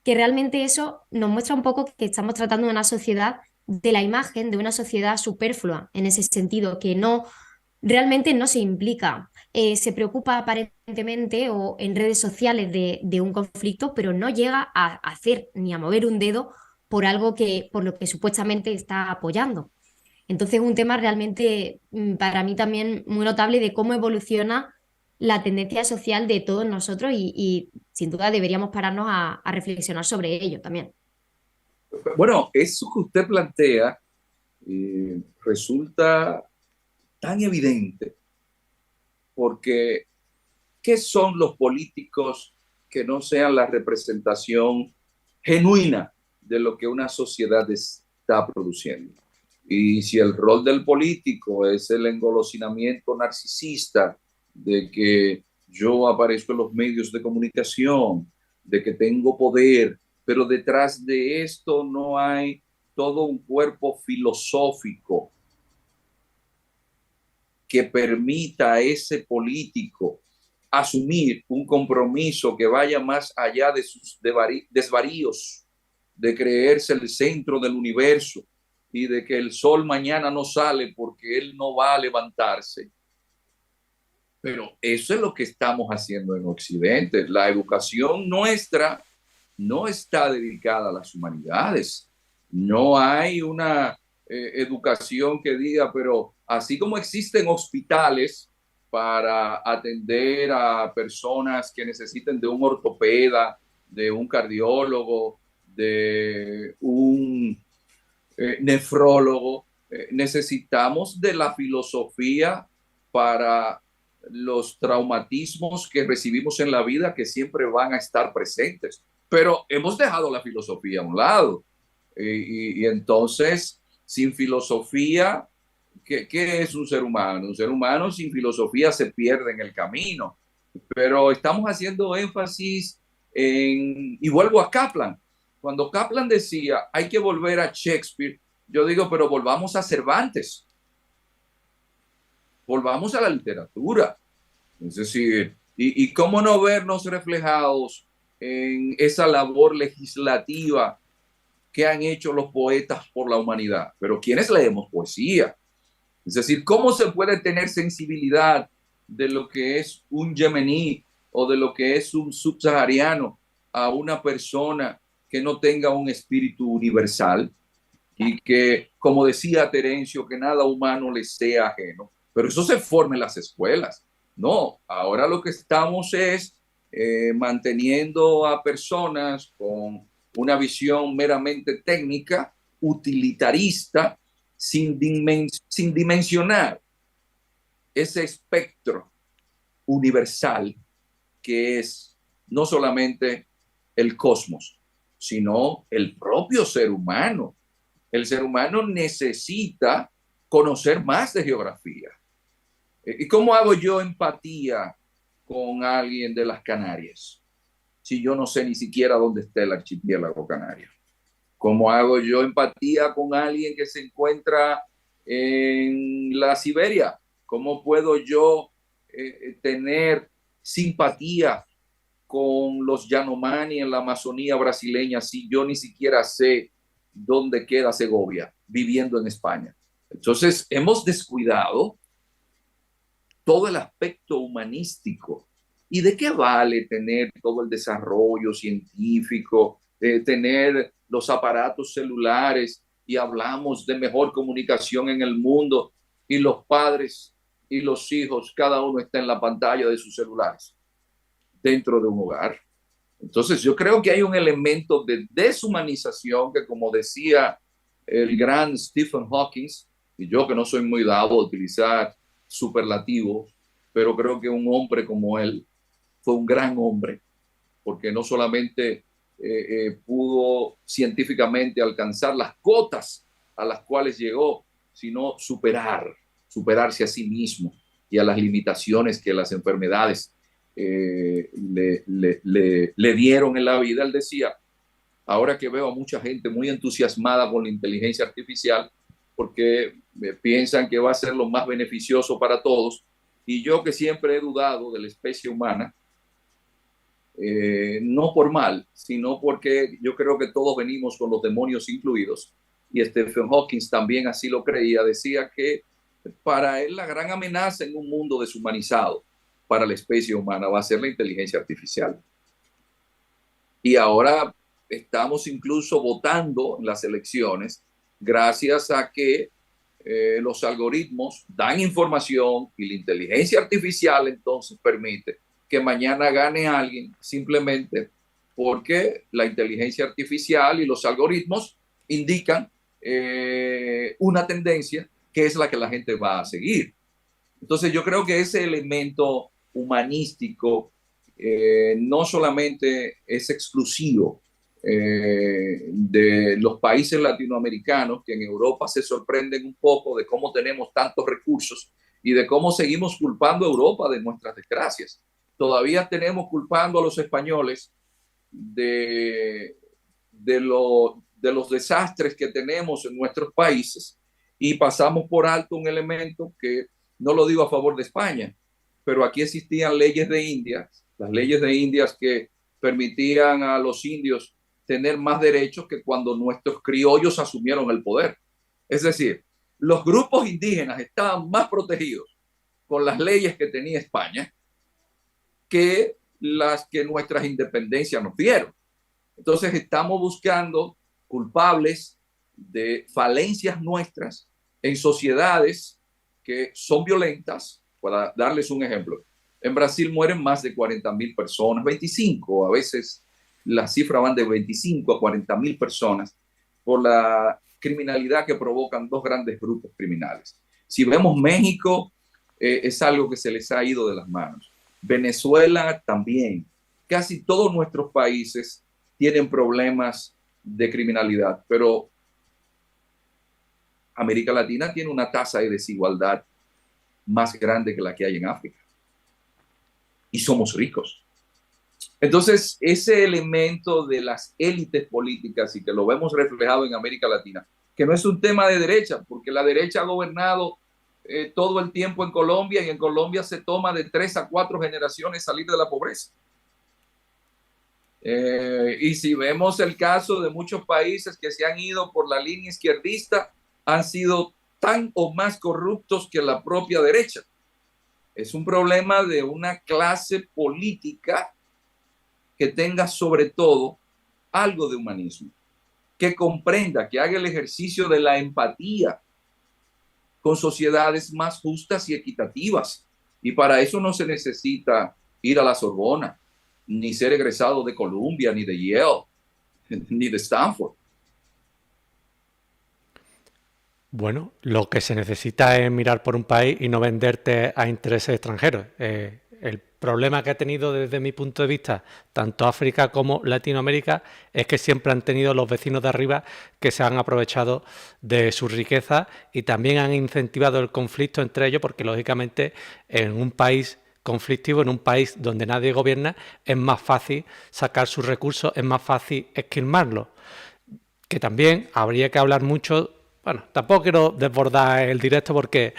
Que realmente eso nos muestra un poco que estamos tratando de una sociedad de la imagen de una sociedad superflua en ese sentido, que no realmente no se implica, se preocupa aparentemente o en redes sociales de un conflicto, pero no llega a hacer ni a mover un dedo por algo que, por lo que supuestamente está apoyando. Entonces, un tema realmente para mí también muy notable de cómo evoluciona la tendencia social de todos nosotros y sin duda deberíamos pararnos a reflexionar sobre ello también. Bueno, eso que usted plantea resulta tan evidente porque ¿qué son los políticos que no sean la representación genuina de lo que una sociedad está produciendo? Y si el rol del político es el engolosinamiento narcisista de que yo aparezco en los medios de comunicación, de que tengo poder, pero detrás de esto no hay todo un cuerpo filosófico que permita a ese político asumir un compromiso que vaya más allá de sus desvaríos, de creerse el centro del universo y de que el sol mañana no sale porque él no va a levantarse. Pero eso es lo que estamos haciendo en Occidente. La educación nuestra no está dedicada a las humanidades. No hay una educación que diga, pero así como existen hospitales para atender a personas que necesiten de un ortopeda, de un cardiólogo, de un nefrólogo, necesitamos de la filosofía para los traumatismos que recibimos en la vida que siempre van a estar presentes. Pero hemos dejado la filosofía a un lado. Y entonces, sin filosofía, ¿qué es un ser humano? Un ser humano sin filosofía se pierde en el camino. Pero estamos haciendo énfasis y vuelvo a Kaplan. Cuando Kaplan decía, hay que volver a Shakespeare, yo digo, pero volvamos a Cervantes, volvamos a la literatura. Es decir, y cómo no vernos reflejados en esa labor legislativa que han hecho los poetas por la humanidad. Pero ¿quiénes leemos poesía? Es decir, ¿cómo se puede tener sensibilidad de lo que es un yemení o de lo que es un subsahariano a una persona que no tenga un espíritu universal y que, como decía Terencio, que nada humano le sea ajeno? Pero eso se forma en las escuelas. No, ahora lo que estamos es manteniendo a personas con una visión meramente técnica, utilitarista, sin dimensionar ese espectro universal que es no solamente el cosmos, sino el propio ser humano. El ser humano necesita conocer más de geografía. ¿Y cómo hago yo empatía con alguien de las Canarias si yo no sé ni siquiera dónde está el archipiélago canario? ¿Cómo hago yo empatía con alguien que se encuentra en la Siberia? ¿Cómo puedo yo tener simpatía con los Yanomami en la Amazonía brasileña si yo ni siquiera sé dónde queda Segovia viviendo en España? Entonces, hemos descuidado todo el aspecto humanístico. ¿Y de qué vale tener todo el desarrollo científico tener los aparatos celulares y hablamos de mejor comunicación en el mundo y los padres y los hijos, cada uno está en la pantalla de sus celulares dentro de un hogar. Entonces yo creo que hay un elemento de deshumanización que, como decía el gran Stephen Hawking, y yo que no soy muy dado a utilizar superlativos, pero creo que un hombre como él fue un gran hombre, porque no solamente pudo científicamente alcanzar las cotas a las cuales llegó, sino superarse a sí mismo y a las limitaciones que las enfermedades le dieron en la vida. Él decía, ahora que veo a mucha gente muy entusiasmada con la inteligencia artificial, porque piensan que va a ser lo más beneficioso para todos, y yo que siempre he dudado de la especie humana, no por mal, sino porque yo creo que todos venimos con los demonios incluidos, y Stephen Hawking también así lo creía. Decía que para él la gran amenaza en un mundo deshumanizado para la especie humana va a ser la inteligencia artificial. Y ahora estamos incluso votando en las elecciones gracias a que los algoritmos dan información y la inteligencia artificial entonces permite que mañana gane alguien simplemente porque la inteligencia artificial y los algoritmos indican una tendencia que es la que la gente va a seguir. Entonces yo creo que ese elemento humanístico no solamente es exclusivo de los países latinoamericanos, que en Europa se sorprenden un poco de cómo tenemos tantos recursos y de cómo seguimos culpando a Europa de nuestras desgracias. Todavía tenemos culpando a los españoles de los desastres que tenemos en nuestros países, y pasamos por alto un elemento que no lo digo a favor de España, pero aquí existían leyes de Indias, las leyes de Indias que permitían a los indios tener más derechos que cuando nuestros criollos asumieron el poder. Es decir, los grupos indígenas estaban más protegidos con las leyes que tenía España que las que nuestras independencias nos dieron. Entonces estamos buscando culpables de falencias nuestras en sociedades que son violentas. Para darles un ejemplo, en Brasil mueren más de 40,000 personas, 25, a veces las cifras van de 25 a 40,000 personas por la criminalidad que provocan dos grandes grupos criminales. Si vemos México, es algo que se les ha ido de las manos. Venezuela también. Casi todos nuestros países tienen problemas de criminalidad, pero América Latina tiene una tasa de desigualdad más grande que la que hay en África. Y somos ricos. Entonces, ese elemento de las élites políticas, y que lo vemos reflejado en América Latina, que no es un tema de derecha, porque la derecha ha gobernado todo el tiempo en Colombia, y en Colombia se toma de 3 a 4 generaciones salir de la pobreza. Y si vemos el caso de muchos países que se han ido por la línea izquierdista, han sido tan o más corruptos que la propia derecha. Es un problema de una clase política que tenga sobre todo algo de humanismo, que comprenda, que haga el ejercicio de la empatía con sociedades más justas y equitativas. Y para eso no se necesita ir a la Sorbona, ni ser egresado de Columbia, ni de Yale, ni de Stanford. Bueno, lo que se necesita es mirar por un país y no venderte a intereses extranjeros. El problema que ha tenido desde mi punto de vista tanto África como Latinoamérica es que siempre han tenido los vecinos de arriba que se han aprovechado de su riqueza y también han incentivado el conflicto entre ellos, porque lógicamente en un país conflictivo, en un país donde nadie gobierna, es más fácil sacar sus recursos, es más fácil esquilmarlos. Que también habría que hablar mucho. Bueno, tampoco quiero desbordar el directo porque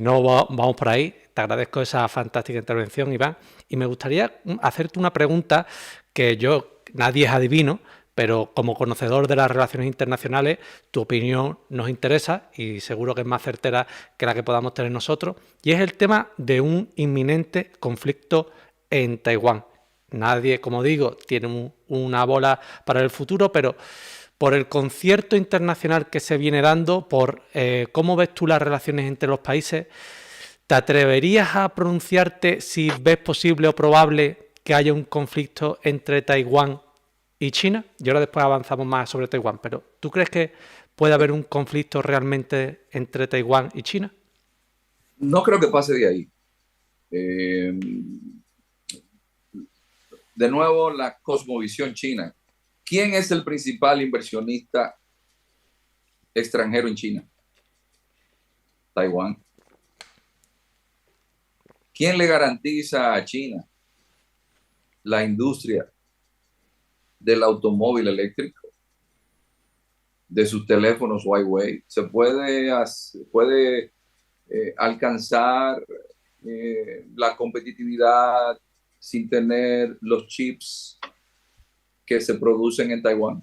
no vamos por ahí. Te agradezco esa fantástica intervención, Iván. Y me gustaría hacerte una pregunta que nadie es adivino, pero como conocedor de las relaciones internacionales, tu opinión nos interesa y seguro que es más certera que la que podamos tener nosotros. Y es el tema de un inminente conflicto en Taiwán. nadie, como digo, tiene una bola para el futuro, pero por el concierto internacional que se viene dando, por cómo ves tú las relaciones entre los países, ¿te atreverías a pronunciarte si ves posible o probable que haya un conflicto entre Taiwán y China? Y ahora después avanzamos más sobre Taiwán, pero ¿tú crees que puede haber un conflicto realmente entre Taiwán y China? No creo que pase de ahí. Eh, de nuevo, la cosmovisión china. ¿Quién es el principal inversionista extranjero en China? Taiwán. ¿Quién le garantiza a China la industria del automóvil eléctrico, de sus teléfonos Huawei? Se puede alcanzar la competitividad sin tener los chips que se producen en Taiwán.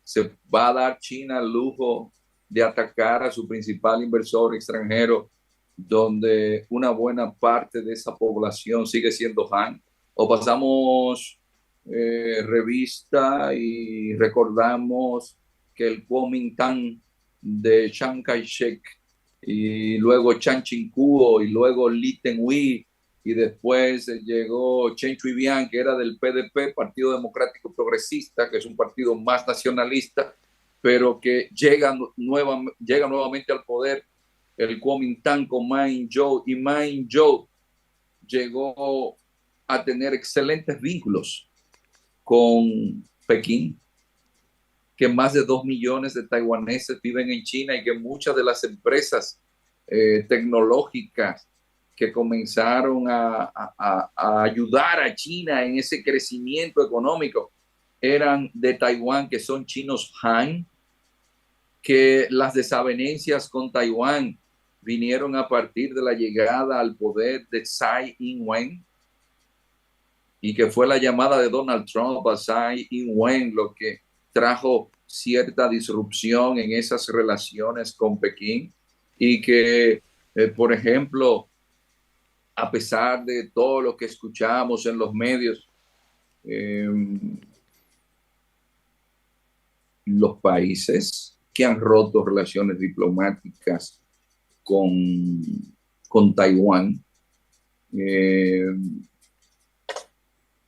Se va a dar China el lujo de atacar a su principal inversor extranjero, donde una buena parte de esa población sigue siendo Han, o pasamos revista y recordamos que el Kuomintang de Chiang Kai-shek y luego Chiang Ching-kuo y luego Lee Teng-hui y después llegó Chen Shui-bian, que era del PDP, Partido Democrático Progresista, que es un partido más nacionalista, pero que llega nuevamente al poder el Kuomintang con Ma Ying-jeou, y Ma Ying-jeou llegó a tener excelentes vínculos con Pekín, que más de 2 millones de taiwaneses viven en China y que muchas de las empresas tecnológicas que comenzaron a ayudar a China en ese crecimiento económico eran de Taiwán, que son chinos Han, que las desavenencias con Taiwán vinieron a partir de la llegada al poder de Tsai Ing-wen, y que fue la llamada de Donald Trump a Tsai Ing-wen lo que trajo cierta disrupción en esas relaciones con Pekín, y que, por ejemplo, a pesar de todo lo que escuchamos en los medios, los países que han roto relaciones diplomáticas con Taiwán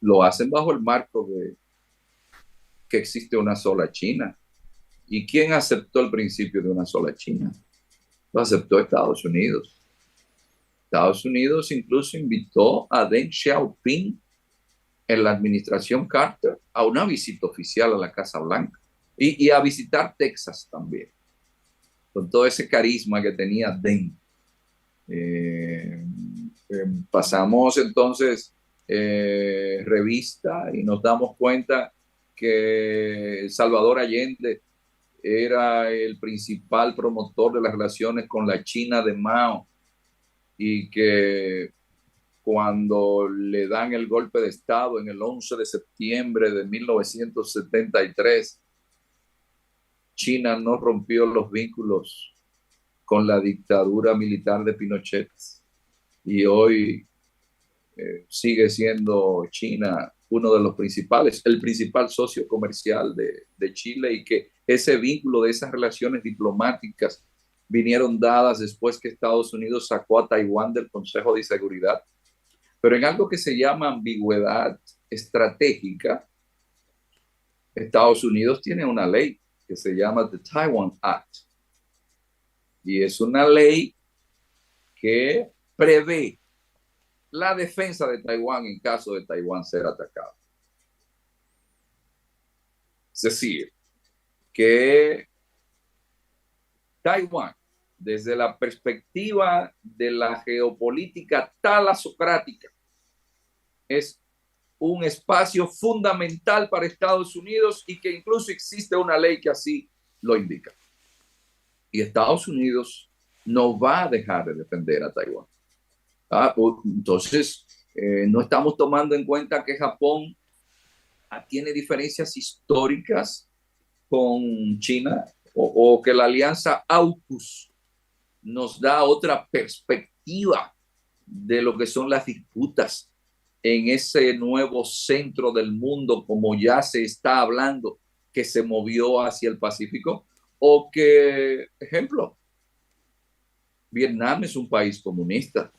lo hacen bajo el marco de que existe una sola China. ¿Y quién aceptó el principio de una sola China? Lo aceptó Estados Unidos. Estados Unidos incluso invitó a Deng Xiaoping en la administración Carter a una visita oficial a la Casa Blanca y a visitar Texas también, con todo ese carisma que tenía Deng. Pasamos entonces revista y nos damos cuenta que Salvador Allende era el principal promotor de las relaciones con la China de Mao, y que cuando le dan el golpe de Estado en el 11 de septiembre de 1973, China no rompió los vínculos con la dictadura militar de Pinochet, y hoy sigue siendo China uno de los principales, el principal socio comercial de Chile, y que ese vínculo de esas relaciones diplomáticas vinieron dadas después que Estados Unidos sacó a Taiwán del Consejo de Seguridad. Pero en algo que se llama ambigüedad estratégica, Estados Unidos tiene una ley que se llama The Taiwan Act, y es una ley que prevé la defensa de Taiwán en caso de Taiwán ser atacado. Es decir, que Taiwán, desde la perspectiva de la geopolítica talasocrática, es un espacio fundamental para Estados Unidos, y que incluso existe una ley que así lo indica. Y Estados Unidos no va a dejar de defender a Taiwán. Entonces, no estamos tomando en cuenta que Japón tiene diferencias históricas con China, o que la alianza AUKUS nos da otra perspectiva de lo que son las disputas en ese nuevo centro del mundo, como ya se está hablando, que se movió hacia el Pacífico, o que, ejemplo, Vietnam es un país comunista,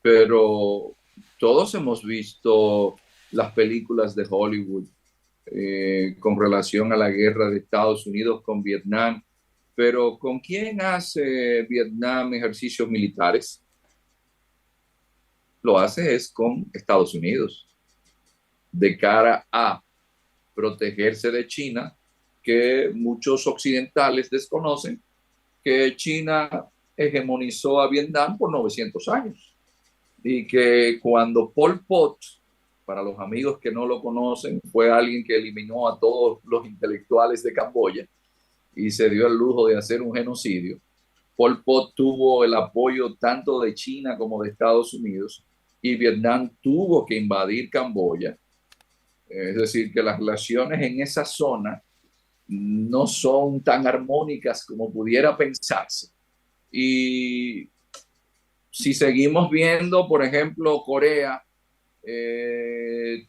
pero todos hemos visto las películas de Hollywood con relación a la guerra de Estados Unidos con Vietnam, pero ¿con quién hace Vietnam ejercicios militares? Lo hace es con Estados Unidos, de cara a protegerse de China, que muchos occidentales desconocen, que China hegemonizó a Vietnam por 900 años y que cuando Pol Pot, para los amigos que no lo conocen, fue alguien que eliminó a todos los intelectuales de Camboya y se dio el lujo de hacer un genocidio. Pol Pot tuvo el apoyo tanto de China como de Estados Unidos y Vietnam tuvo que invadir Camboya. Es decir, que las relaciones en esa zona no son tan armónicas como pudiera pensarse. Y si seguimos viendo, por ejemplo, Corea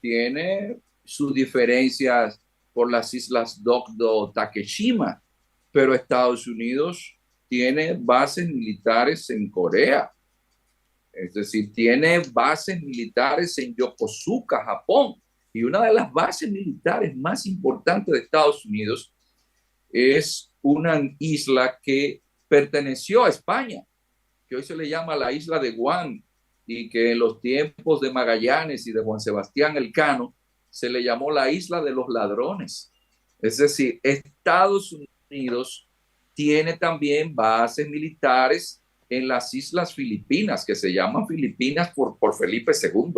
tiene sus diferencias por las islas Dokdo, Takeshima, pero Estados Unidos tiene bases militares en Corea. Es decir, tiene bases militares en Yokosuka, Japón. Y una de las bases militares más importantes de Estados Unidos es una isla que perteneció a España, que hoy se le llama la isla de Guam, y que en los tiempos de Magallanes y de Juan Sebastián Elcano se le llamó la isla de los ladrones. Es decir, Estados Unidos tiene también bases militares en las islas Filipinas, que se llaman Filipinas por Felipe II,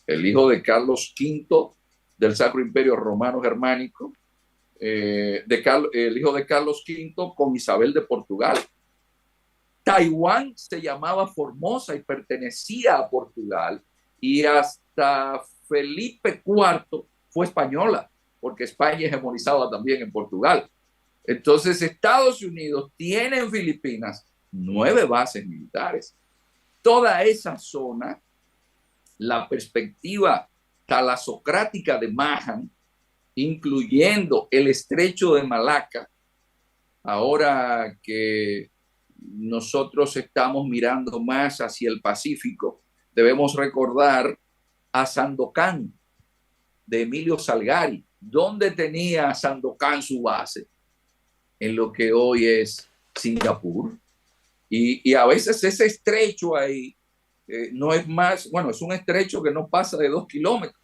el hijo de Carlos V del Sacro Imperio Romano Germánico, el hijo de Carlos V con Isabel de Portugal. Taiwán se llamaba Formosa y pertenecía a Portugal, y hasta Felipe IV fue española, porque España hegemonizaba también en Portugal. Entonces, Estados Unidos tiene en Filipinas 9 bases militares. Toda esa zona, la perspectiva talasocrática de Mahan, incluyendo el estrecho de Malaca, ahora que nosotros estamos mirando más hacia el Pacífico, debemos recordar a Sandokan de Emilio Salgari. ¿Dónde tenía Sandokan su base? En lo que hoy es Singapur. Y a veces ese estrecho ahí no es más, bueno, es un estrecho que no pasa de 2 kilómetros,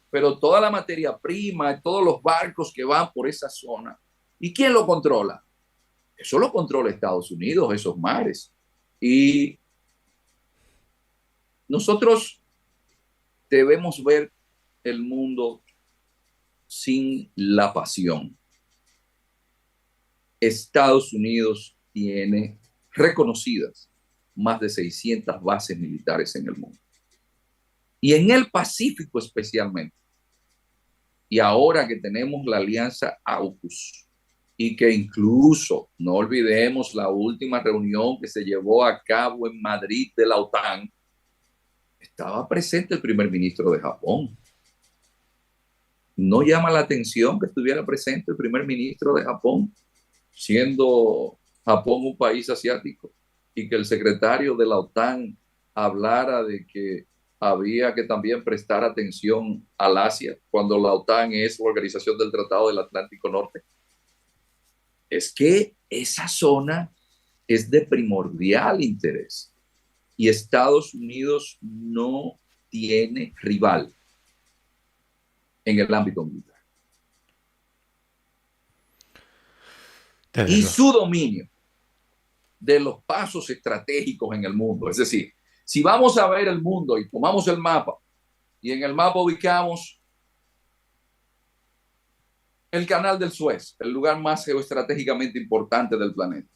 pero toda la materia prima, todos los barcos que van por esa zona, ¿y quién lo controla? Eso lo controla Estados Unidos, esos mares. Y nosotros debemos ver el mundo sin la pasión. Estados Unidos tiene reconocidas más de 600 bases militares en el mundo. Y en el Pacífico especialmente. Y ahora que tenemos la alianza AUKUS, y que incluso, no olvidemos la última reunión que se llevó a cabo en Madrid de la OTAN, estaba presente el primer ministro de Japón. ¿No llama la atención que estuviera presente el primer ministro de Japón, siendo Japón un país asiático, y que el secretario de la OTAN hablara de que había que también prestar atención al Asia, cuando la OTAN es la Organización del Tratado del Atlántico Norte? Es que esa zona es de primordial interés y Estados Unidos no tiene rival en el ámbito militar. Y su dominio de los pasos estratégicos en el mundo. Es decir, si vamos a ver el mundo y tomamos el mapa y en el mapa ubicamos el Canal del Suez, el lugar más geoestratégicamente importante del planeta.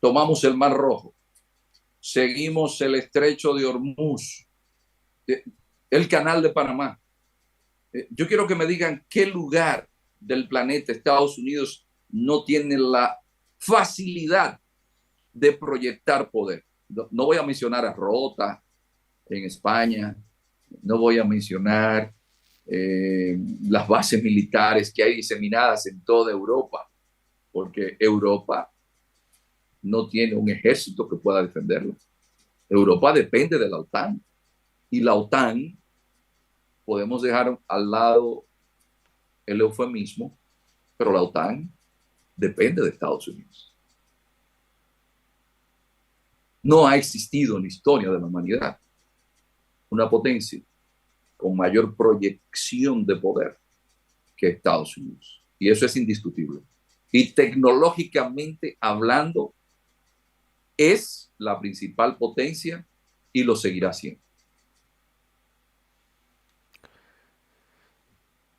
Tomamos el Mar Rojo, seguimos el Estrecho de Hormuz, el Canal de Panamá. Yo quiero que me digan qué lugar del planeta Estados Unidos no tiene la facilidad de proyectar poder. No voy a mencionar a Rota en España. No voy a mencionar las bases militares que hay diseminadas en toda Europa, porque Europa no tiene un ejército que pueda defenderla. Europa depende de la OTAN, y la OTAN, podemos dejar al lado el eufemismo, pero la OTAN depende de Estados Unidos. No ha existido en la historia de la humanidad una potencia con mayor proyección de poder que Estados Unidos. Y eso es indiscutible. Y tecnológicamente hablando, es la principal potencia y lo seguirá siendo.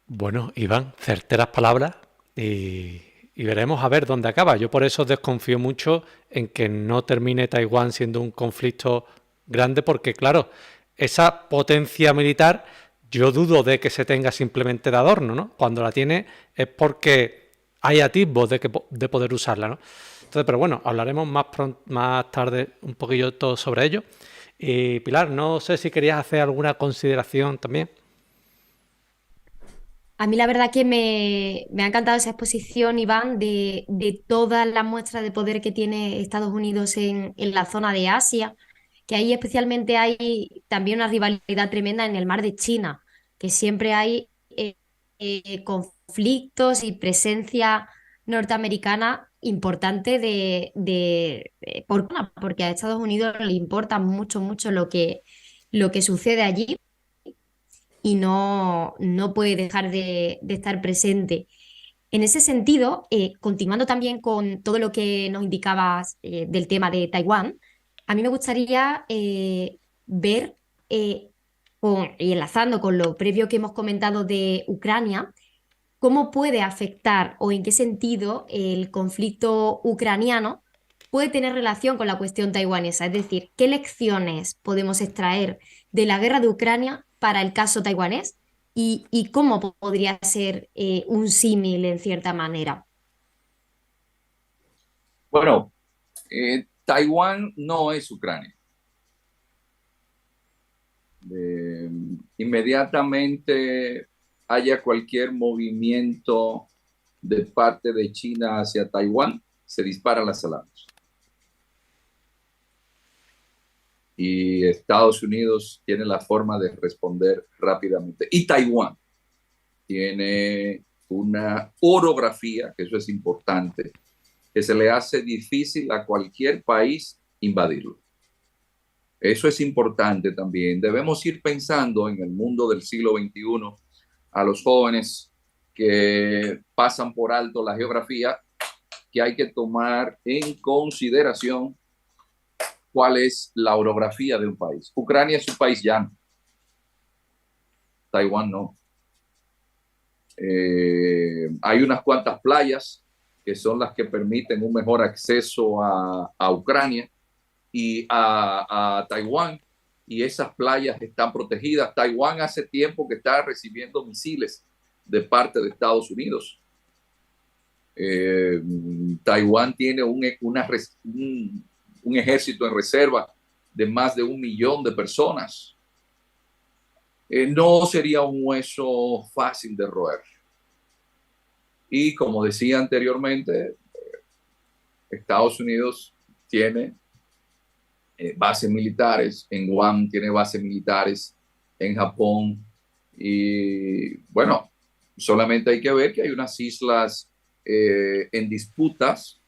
Bueno, Iván, certeras palabras y veremos a ver dónde acaba. Yo por eso desconfío mucho en que no termine Taiwán siendo un conflicto grande, porque claro, esa potencia militar yo dudo de que se tenga simplemente de adorno, ¿no? Cuando la tiene es porque hay atisbos de poder usarla, ¿no? Entonces, pero bueno, hablaremos más tarde un poquillo todo sobre ello. Y Pilar, no sé si querías hacer alguna consideración también. A mí la verdad que me ha encantado esa exposición, Iván, de todas las muestras de poder que tiene Estados Unidos en la zona de Asia, que ahí especialmente hay también una rivalidad tremenda en el mar de China, que siempre hay conflictos y presencia norteamericana importante porque a Estados Unidos le importa mucho, mucho lo que sucede allí y no puede dejar de estar presente. En ese sentido, continuando también con todo lo que nos indicabas del tema de Taiwán, a mí me gustaría ver, y enlazando con lo previo que hemos comentado de Ucrania, cómo puede afectar o en qué sentido el conflicto ucraniano puede tener relación con la cuestión taiwanesa. Es decir, qué lecciones podemos extraer de la guerra de Ucrania para el caso taiwanés y cómo podría ser un símil en cierta manera. Bueno, Taiwán no es Ucrania. Inmediatamente haya cualquier movimiento de parte de China hacia Taiwán, se disparan las alarmas. Y Estados Unidos tiene la forma de responder rápidamente. Y Taiwán tiene una orografía, que eso es importante, que se le hace difícil a cualquier país invadirlo. Eso es importante también. Debemos ir pensando en el mundo del siglo XXI, a los jóvenes que pasan por alto la geografía, que hay que tomar en consideración cuál es la orografía de un país. Ucrania es un país llano, Taiwán no. Hay unas cuantas playas que son las que permiten un mejor acceso a Ucrania y a Taiwán, y esas playas están protegidas. Taiwán hace tiempo que está recibiendo misiles de parte de Estados Unidos. Taiwán tiene un ejército en reserva de más de 1 millón de personas. No sería un hueso fácil de roer. Y como decía anteriormente, Estados Unidos tiene bases militares, en Guam tiene bases militares, en Japón, y bueno, solamente hay que ver que hay unas islas en disputas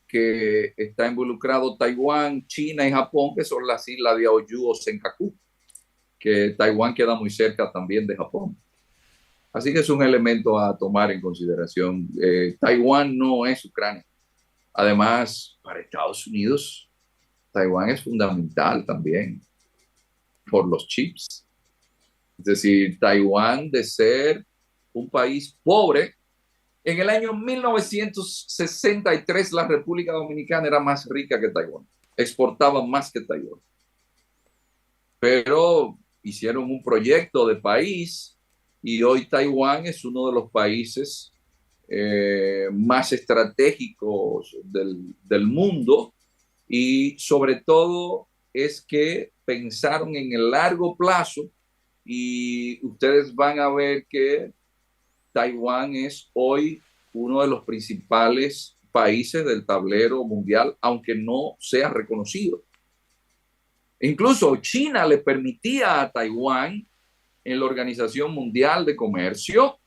que está involucrado Taiwán, China y Japón, que son las islas de Aoyu o Senkaku, que Taiwán queda muy cerca también de Japón. Así que es un elemento a tomar en consideración. Taiwán no es Ucrania. Además, para Estados Unidos, Taiwán es fundamental también por los chips. Es decir, Taiwán, de ser un país pobre, en el año 1963 la República Dominicana era más rica que Taiwán, exportaba más que Taiwán. Pero hicieron un proyecto de país y hoy Taiwán es uno de los países más estratégicos del mundo, y sobre todo es que pensaron en el largo plazo y ustedes van a ver que Taiwán es hoy uno de los principales países del tablero mundial, aunque no sea reconocido. Incluso China le permitía a Taiwán en la Organización Mundial de Comercio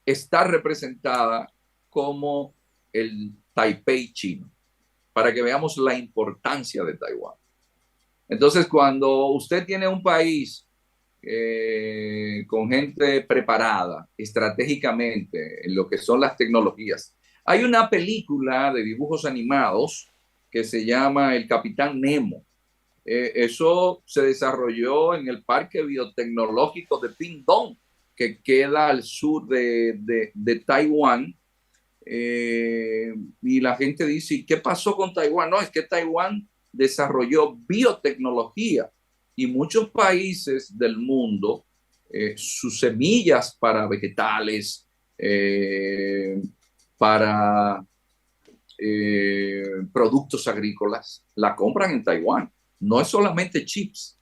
estar representada como el Taipei chino, para que veamos la importancia de Taiwán. Entonces, cuando usted tiene un país con gente preparada estratégicamente en lo que son las tecnologías, hay una película de dibujos animados que se llama El Capitán Nemo. Eso se desarrolló en el Parque Biotecnológico de Pingdong, que queda al sur de Taiwán. Y la gente dice, ¿qué pasó con Taiwán? No, es que Taiwán desarrolló biotecnología y muchos países del mundo, sus semillas para vegetales, para productos agrícolas, la compran en Taiwán. No es solamente chips.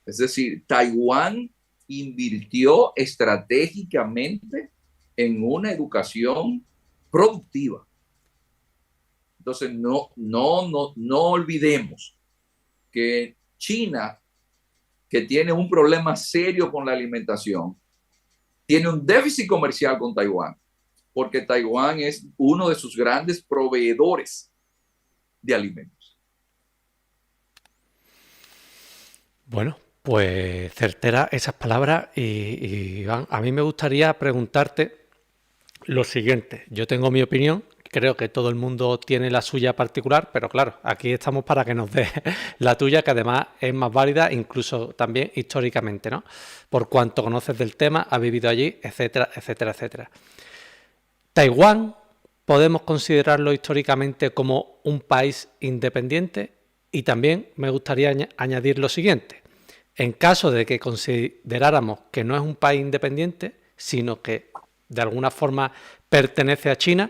Es decir, Taiwán invirtió estratégicamente en una educación productiva. Entonces, no olvidemos que China, que tiene un problema serio con la alimentación, tiene un déficit comercial con Taiwán, porque Taiwán es uno de sus grandes proveedores de alimentos. Bueno, pues certera esas palabras y Iván, a mí me gustaría preguntarte lo siguiente. Yo tengo mi opinión, creo que todo el mundo tiene la suya particular, pero claro, aquí estamos para que nos dé la tuya, que además es más válida incluso también históricamente, ¿no? Por cuanto conoces del tema, has vivido allí, etcétera, etcétera, etcétera. Taiwán, ¿podemos considerarlo históricamente como un país independiente? Y también me gustaría añadir lo siguiente. En caso de que consideráramos que no es un país independiente, sino que de alguna forma pertenece a China,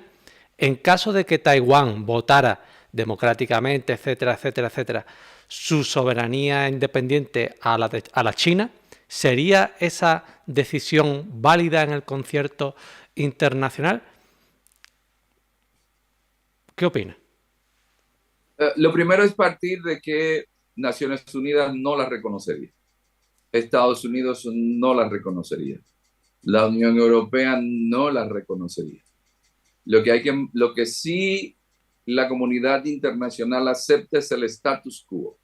en caso de que Taiwán votara democráticamente, etcétera, etcétera, etcétera, su soberanía independiente a la China, ¿sería esa decisión válida en el concierto internacional? ¿Qué opina? Lo primero es partir de que Naciones Unidas no la reconocería. Estados Unidos no la reconocería. La Unión Europea no la reconocería. Lo que sí la comunidad internacional acepta es el status quo,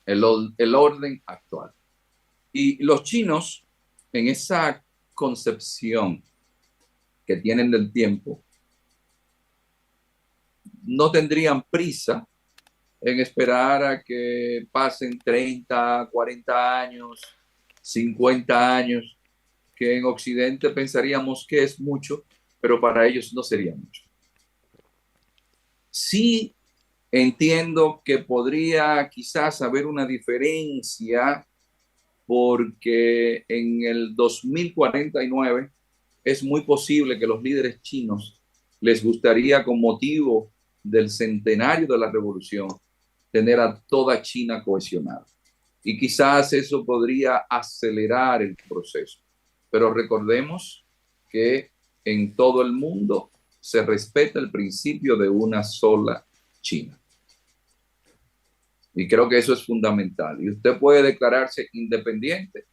el orden actual. Y los chinos, en esa concepción que tienen del tiempo, no tendrían prisa en esperar a que pasen 30, 40 años, 50 años, que en Occidente pensaríamos que es mucho, pero para ellos no sería mucho. Sí entiendo que podría quizás haber una diferencia porque en el 2049 es muy posible que los líderes chinos les gustaría, con motivo del centenario de la revolución, tener a toda China cohesionada. Y quizás eso podría acelerar el proceso. Pero recordemos que en todo el mundo se respeta el principio de una sola China. Y creo que eso es fundamental. Y usted puede declararse independiente,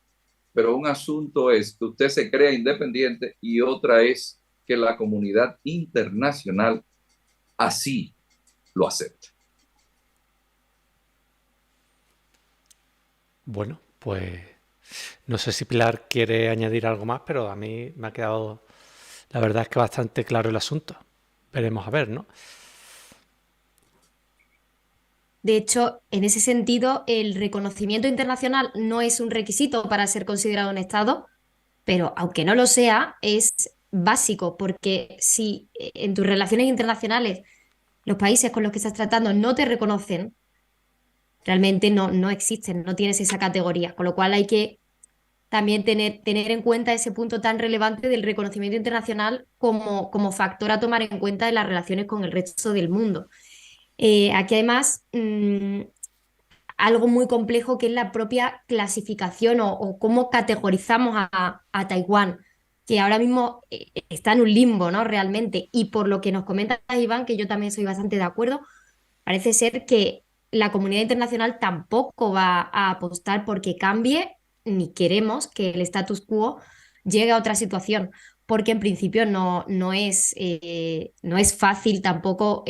pero un asunto es que usted se crea independiente y otra es que la comunidad internacional así lo acepte. Bueno, pues no sé si Pilar quiere añadir algo más, pero a mí me ha quedado, la verdad es que bastante claro el asunto. Veremos a ver, ¿no? De hecho, en ese sentido, el reconocimiento internacional no es un requisito para ser considerado un Estado, pero aunque no lo sea, es básico, porque si en tus relaciones internacionales los países con los que estás tratando no te reconocen, realmente no existen, no tienes esa categoría, con lo cual hay que también tener en cuenta ese punto tan relevante del reconocimiento internacional como factor a tomar en cuenta en las relaciones con el resto del mundo. Aquí además algo muy complejo que es la propia clasificación o cómo categorizamos a Taiwán, que ahora mismo está en un limbo, ¿no? Realmente. Y por lo que nos comenta Iván, que yo también soy bastante de acuerdo, parece ser que la comunidad internacional tampoco va a apostar porque cambie, ni queremos que el status quo llegue a otra situación, porque en principio no es fácil tampoco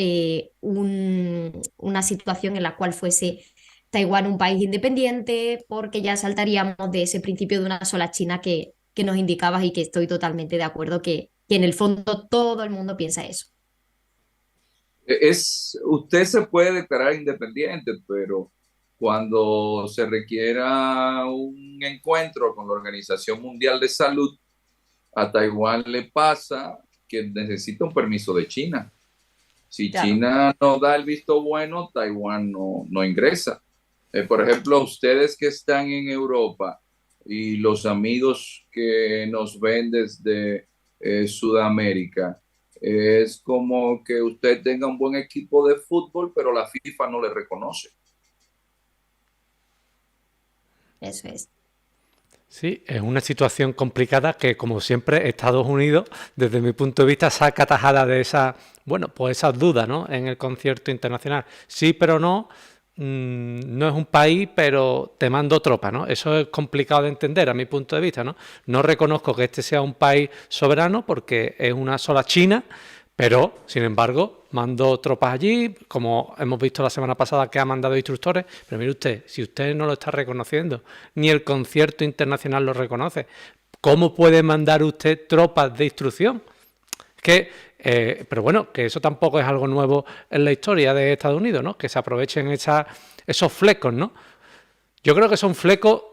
una situación en la cual fuese Taiwán un país independiente, porque ya saltaríamos de ese principio de una sola China que nos indicabas y que estoy totalmente de acuerdo que en el fondo todo el mundo piensa eso. Usted se puede declarar independiente, pero cuando se requiera un encuentro con la Organización Mundial de Salud, a Taiwán le pasa que necesita un permiso de China. Si Claro. China no da el visto bueno, Taiwán no ingresa. Por ejemplo, ustedes que están en Europa y los amigos que nos ven desde Sudamérica, es como que usted tenga un buen equipo de fútbol, pero la FIFA no le reconoce. Eso es. Sí, es una situación complicada que, como siempre, Estados Unidos, desde mi punto de vista, saca tajada de esa, bueno, pues esas dudas, ¿no? En el concierto internacional. Sí, pero no, no es un país, pero te mando tropa, ¿no? Eso es complicado de entender a mi punto de vista, ¿no? No reconozco que este sea un país soberano porque es una sola China, pero, sin embargo, mando tropas allí, como hemos visto la semana pasada que ha mandado instructores, pero mire usted, si usted no lo está reconociendo, ni el concierto internacional lo reconoce, ¿cómo puede mandar usted tropas de instrucción? Pero bueno, que eso tampoco es algo nuevo en la historia de Estados Unidos, ¿no? Que se aprovechen esos flecos, ¿no? Yo creo que son flecos,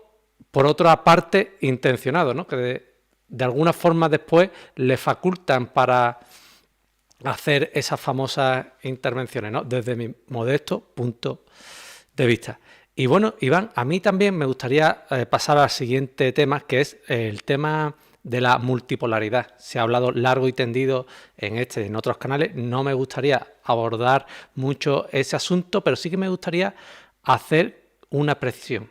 por otra parte, intencionados, ¿no? Que de alguna forma después le facultan para hacer esas famosas intervenciones, ¿no? Desde mi modesto punto de vista. Y bueno, Iván, a mí también me gustaría pasar al siguiente tema, que es el tema de la multipolaridad. Se ha hablado largo y tendido en este y en otros canales. No me gustaría abordar mucho ese asunto, pero sí que me gustaría hacer una precisión.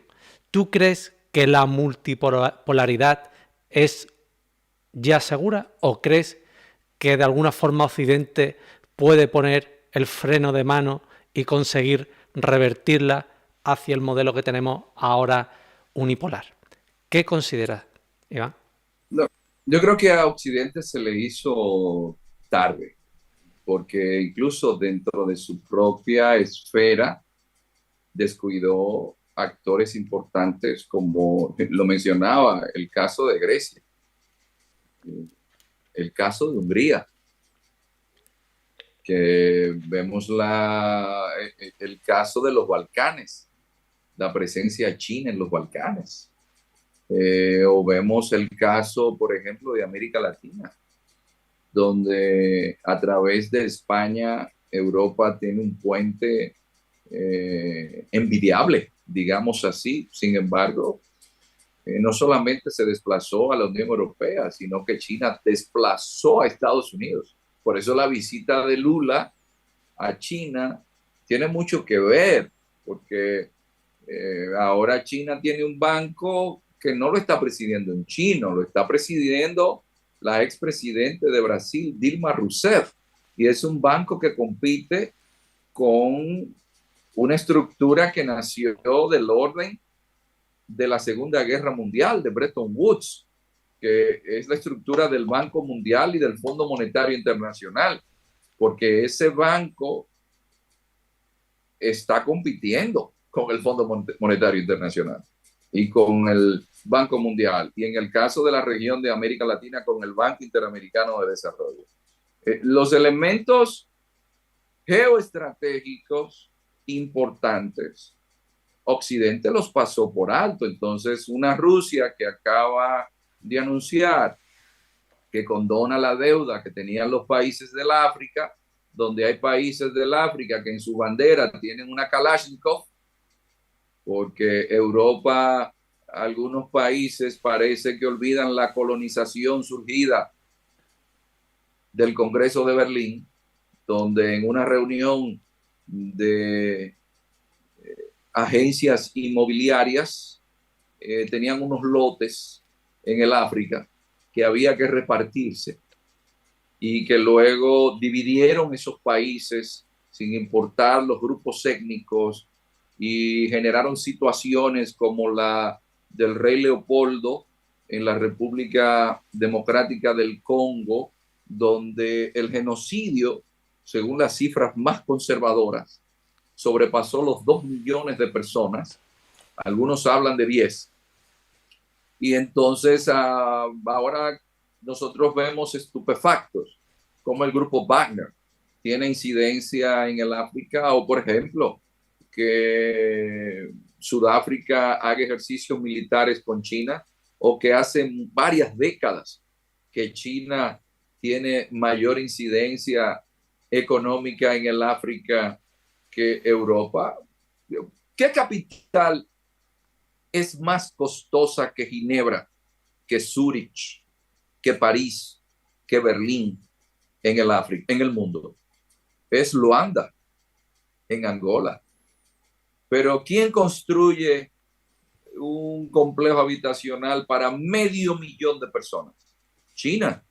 ¿Tú crees que la multipolaridad es ya segura o crees que de alguna forma Occidente puede poner el freno de mano y conseguir revertirla hacia el modelo que tenemos ahora unipolar? ¿Qué consideras, Iván? No, yo creo que a Occidente se le hizo tarde, porque incluso dentro de su propia esfera descuidó actores importantes, como lo mencionaba, el caso de Grecia, el caso de Hungría, que vemos el caso de los Balcanes, la presencia china en los Balcanes. O vemos el caso, por ejemplo, de América Latina, donde a través de España, Europa tiene un puente envidiable, digamos así. Sin embargo, no solamente se desplazó a la Unión Europea, sino que China desplazó a Estados Unidos. Por eso la visita de Lula a China tiene mucho que ver, porque ahora China tiene un banco que no lo está presidiendo un chino, lo está presidiendo la expresidente de Brasil, Dilma Rousseff, y es un banco que compite con una estructura que nació del orden de la Segunda Guerra Mundial, de Bretton Woods, que es la estructura del Banco Mundial y del Fondo Monetario Internacional, porque ese banco está compitiendo con el Fondo Monetario Internacional y con el Banco Mundial, y en el caso de la región de América Latina, con el Banco Interamericano de Desarrollo. Los elementos geoestratégicos importantes, Occidente los pasó por alto. Entonces, una Rusia que acaba de anunciar que condona la deuda que tenían los países del África, donde hay países del África que en su bandera tienen una Kalashnikov, porque Europa, algunos países parece que olvidan la colonización surgida del Congreso de Berlín, donde en una reunión de agencias inmobiliarias tenían unos lotes en el África que había que repartirse y que luego dividieron esos países sin importar los grupos étnicos y generaron situaciones como la del rey Leopoldo en la República Democrática del Congo, donde el genocidio, según las cifras más conservadoras, sobrepasó los 2 millones de personas. Algunos hablan de 10. Y entonces ahora nosotros vemos estupefactos como el grupo Wagner tiene incidencia en el África, o por ejemplo, que Sudáfrica haga ejercicios militares con China, o que hace varias décadas que China tiene mayor incidencia económica en el África que Europa. ¿Qué capital es más costosa que Ginebra, que Zúrich, que París, que Berlín en el África, en el mundo? Es Luanda, en Angola. Pero ¿quién construye un complejo habitacional para 500,000 de personas? China.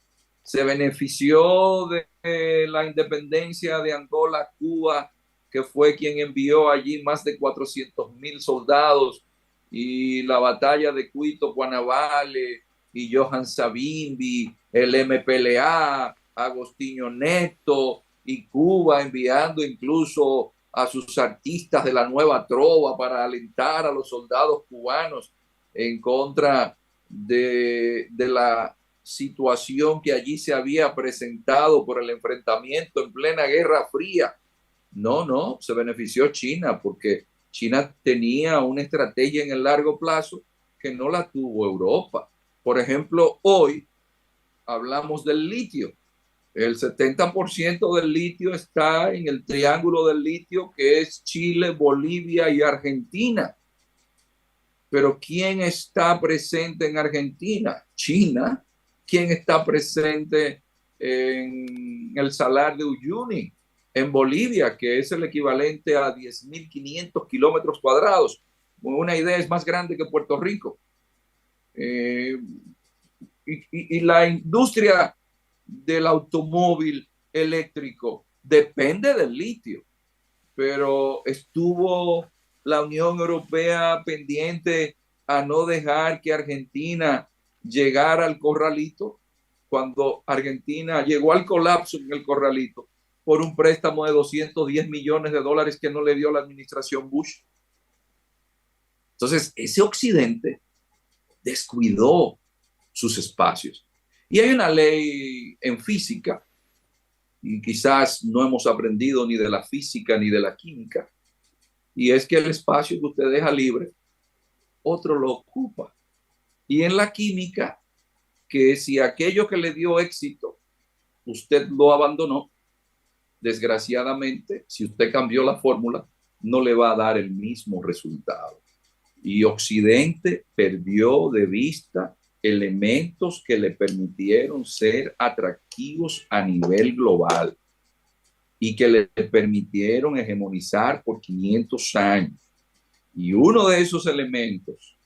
Se benefició de la independencia de Angola, Cuba, que fue quien envió allí más de 400,000 soldados, y la batalla de Cuito, Guanabale, y Johan Savimbi, el MPLA, Agostinho Neto, y Cuba enviando incluso a sus artistas de la nueva trova para alentar a los soldados cubanos en contra de la situación que allí se había presentado por el enfrentamiento en plena Guerra Fría. No, se benefició China porque China tenía una estrategia en el largo plazo que no la tuvo Europa. Por ejemplo, hoy hablamos del litio. El 70% del litio está en el triángulo del litio, que es Chile, Bolivia y Argentina. Pero ¿quién está presente en Argentina? China. ¿Quién está presente en el Salar de Uyuni? En Bolivia, que es el equivalente a 10.500 kilómetros cuadrados. Una idea, es más grande que Puerto Rico. Y la industria del automóvil eléctrico depende del litio, pero estuvo la Unión Europea pendiente a no dejar que Argentina llegara al corralito, cuando Argentina llegó al colapso en el corralito por un préstamo de 210 millones de dólares que no le dio la administración Bush. Entonces, ese occidente descuidó sus espacios. Y hay una ley en física, y quizás no hemos aprendido ni de la física ni de la química, y es que el espacio que usted deja libre, otro lo ocupa. Y en la química, que si aquello que le dio éxito, usted lo abandonó, desgraciadamente, si usted cambió la fórmula, no le va a dar el mismo resultado. Y Occidente perdió de vista elementos que le permitieron ser atractivos a nivel global y que le permitieron hegemonizar por 500 años. Y uno de esos elementos,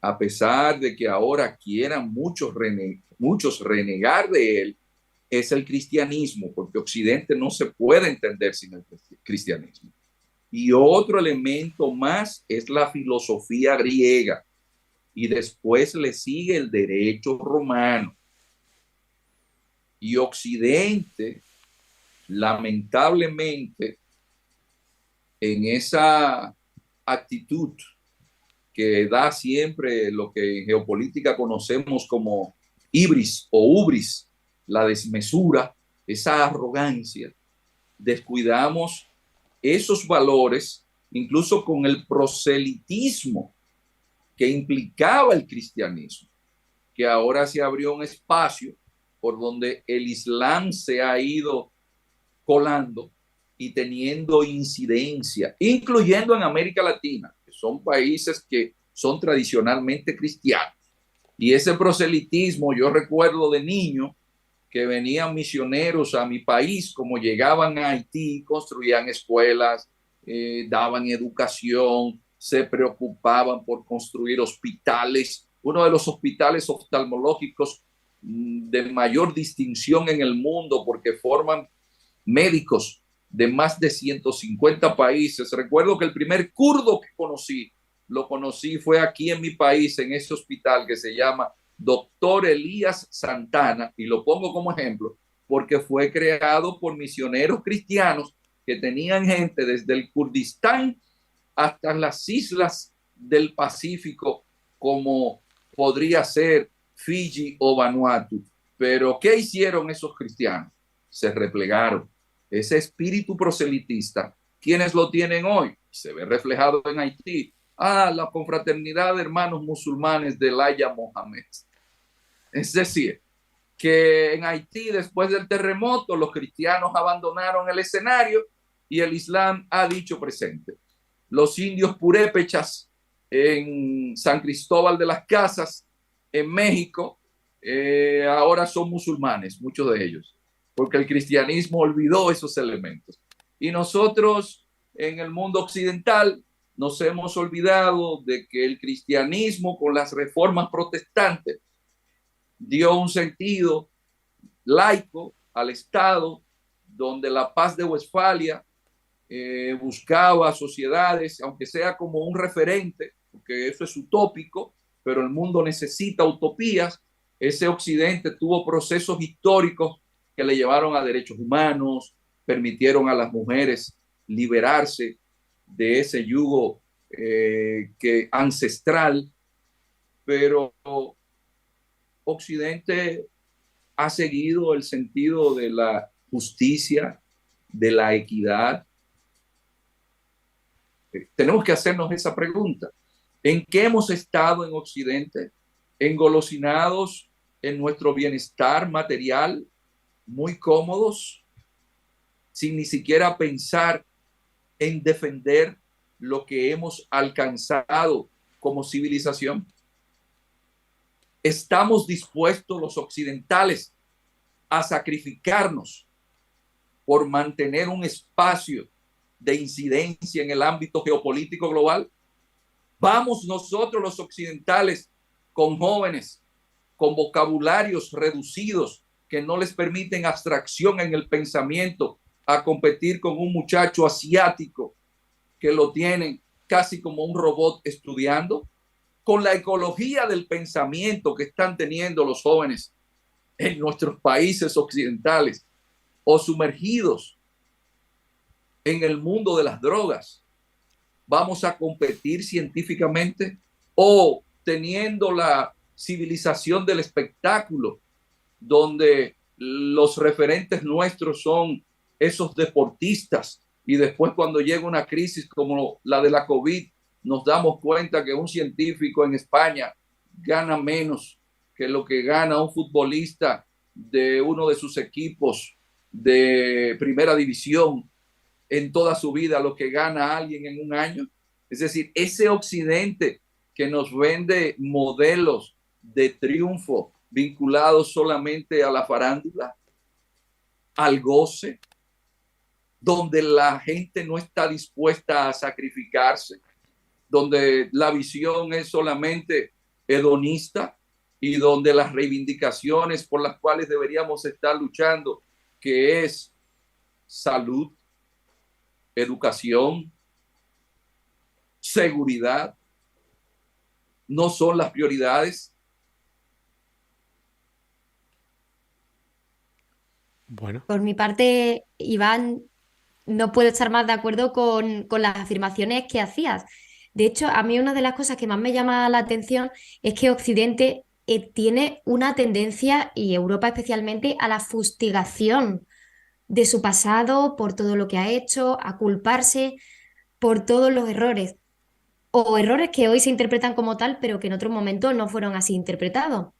a pesar de que ahora quieran muchos renegar de él, es el cristianismo, porque Occidente no se puede entender sin el cristianismo. Y otro elemento más es la filosofía griega, y después le sigue el derecho romano. Y Occidente, lamentablemente, en esa actitud que da siempre lo que en geopolítica conocemos como hibris o ubris, la desmesura, esa arrogancia, descuidamos esos valores, incluso con el proselitismo que implicaba el cristianismo, que ahora se abrió un espacio por donde el Islam se ha ido colando y teniendo incidencia, incluyendo en América Latina, que son países que son tradicionalmente cristianos. Y ese proselitismo, yo recuerdo de niño que venían misioneros a mi país, como llegaban a Haití, construían escuelas, daban educación, se preocupaban por construir hospitales. Uno de los hospitales oftalmológicos de mayor distinción en el mundo, porque forman médicos de más de 150 países. Recuerdo que el primer kurdo que lo conocí fue aquí en mi país, en ese hospital que se llama Doctor Elías Santana, y lo pongo como ejemplo porque fue creado por misioneros cristianos que tenían gente desde el Kurdistán hasta las islas del Pacífico, como podría ser Fiji o Vanuatu. Pero ¿qué hicieron esos cristianos? Se replegaron. Ese espíritu proselitista, ¿quiénes lo tienen hoy? Se ve reflejado en Haití. La confraternidad de hermanos musulmanes de Elijah Mohammed. Es decir, que en Haití, después del terremoto, los cristianos abandonaron el escenario y el Islam ha dicho presente. Los indios purépechas en San Cristóbal de las Casas, en México, ahora son musulmanes, muchos de ellos, porque el cristianismo olvidó esos elementos. Y nosotros en el mundo occidental nos hemos olvidado de que el cristianismo, con las reformas protestantes, dio un sentido laico al Estado, donde la paz de Westfalia buscaba sociedades, aunque sea como un referente, porque eso es utópico, pero el mundo necesita utopías. Ese occidente tuvo procesos históricos que le llevaron a derechos humanos, permitieron a las mujeres liberarse de ese yugo ancestral, pero Occidente ha seguido el sentido de la justicia, de la equidad. Tenemos que hacernos esa pregunta. ¿En qué hemos estado en Occidente? Engolosinados en nuestro bienestar material, muy cómodos, sin ni siquiera pensar en defender lo que hemos alcanzado como civilización. ¿Estamos dispuestos los occidentales a sacrificarnos por mantener un espacio de incidencia en el ámbito geopolítico global? ¿Vamos nosotros los occidentales con jóvenes, con vocabularios reducidos que no les permiten abstracción en el pensamiento, a competir con un muchacho asiático que lo tienen casi como un robot estudiando? Con la ecología del pensamiento que están teniendo los jóvenes en nuestros países occidentales, o sumergidos en el mundo de las drogas, ¿vamos a competir científicamente o teniendo la civilización del espectáculo, donde los referentes nuestros son esos deportistas, y después cuando llega una crisis como la de la COVID, nos damos cuenta que un científico en España gana menos que lo que gana un futbolista de uno de sus equipos de primera división en toda su vida, lo que gana alguien en un año? Es decir, ese occidente que nos vende modelos de triunfo vinculados solamente a la farándula, al goce, donde la gente no está dispuesta a sacrificarse, donde la visión es solamente hedonista y donde las reivindicaciones por las cuales deberíamos estar luchando, que es salud, educación, seguridad, no son las prioridades. Bueno. Por mi parte, Iván, no puedo estar más de acuerdo con las afirmaciones que hacías. De hecho, a mí una de las cosas que más me llama la atención es que Occidente tiene una tendencia, y Europa especialmente, a la fustigación de su pasado por todo lo que ha hecho, a culparse por todos los errores, o errores que hoy se interpretan como tal, pero que en otro momento no fueron así interpretados.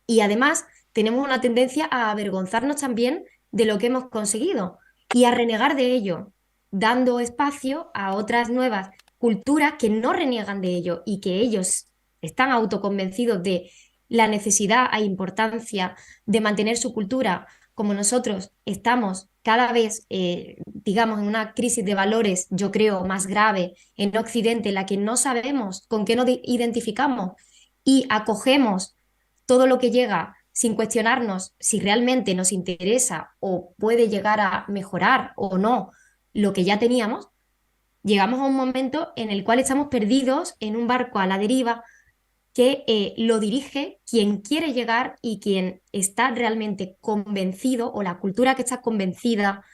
Y además tenemos una tendencia a avergonzarnos también de lo que hemos conseguido y a renegar de ello, dando espacio a otras nuevas culturas que no reniegan de ello y que ellos están autoconvencidos de la necesidad e importancia de mantener su cultura como nosotros estamos cada vez, digamos, en una crisis de valores, yo creo, más grave en Occidente, en la que no sabemos con qué nos identificamos y acogemos todo lo que llega sin cuestionarnos si realmente nos interesa o puede llegar a mejorar o no lo que ya teníamos, llegamos a un momento en el cual estamos perdidos en un barco a la deriva que lo dirige quien quiere llegar y quien está realmente convencido, o la cultura que está convencida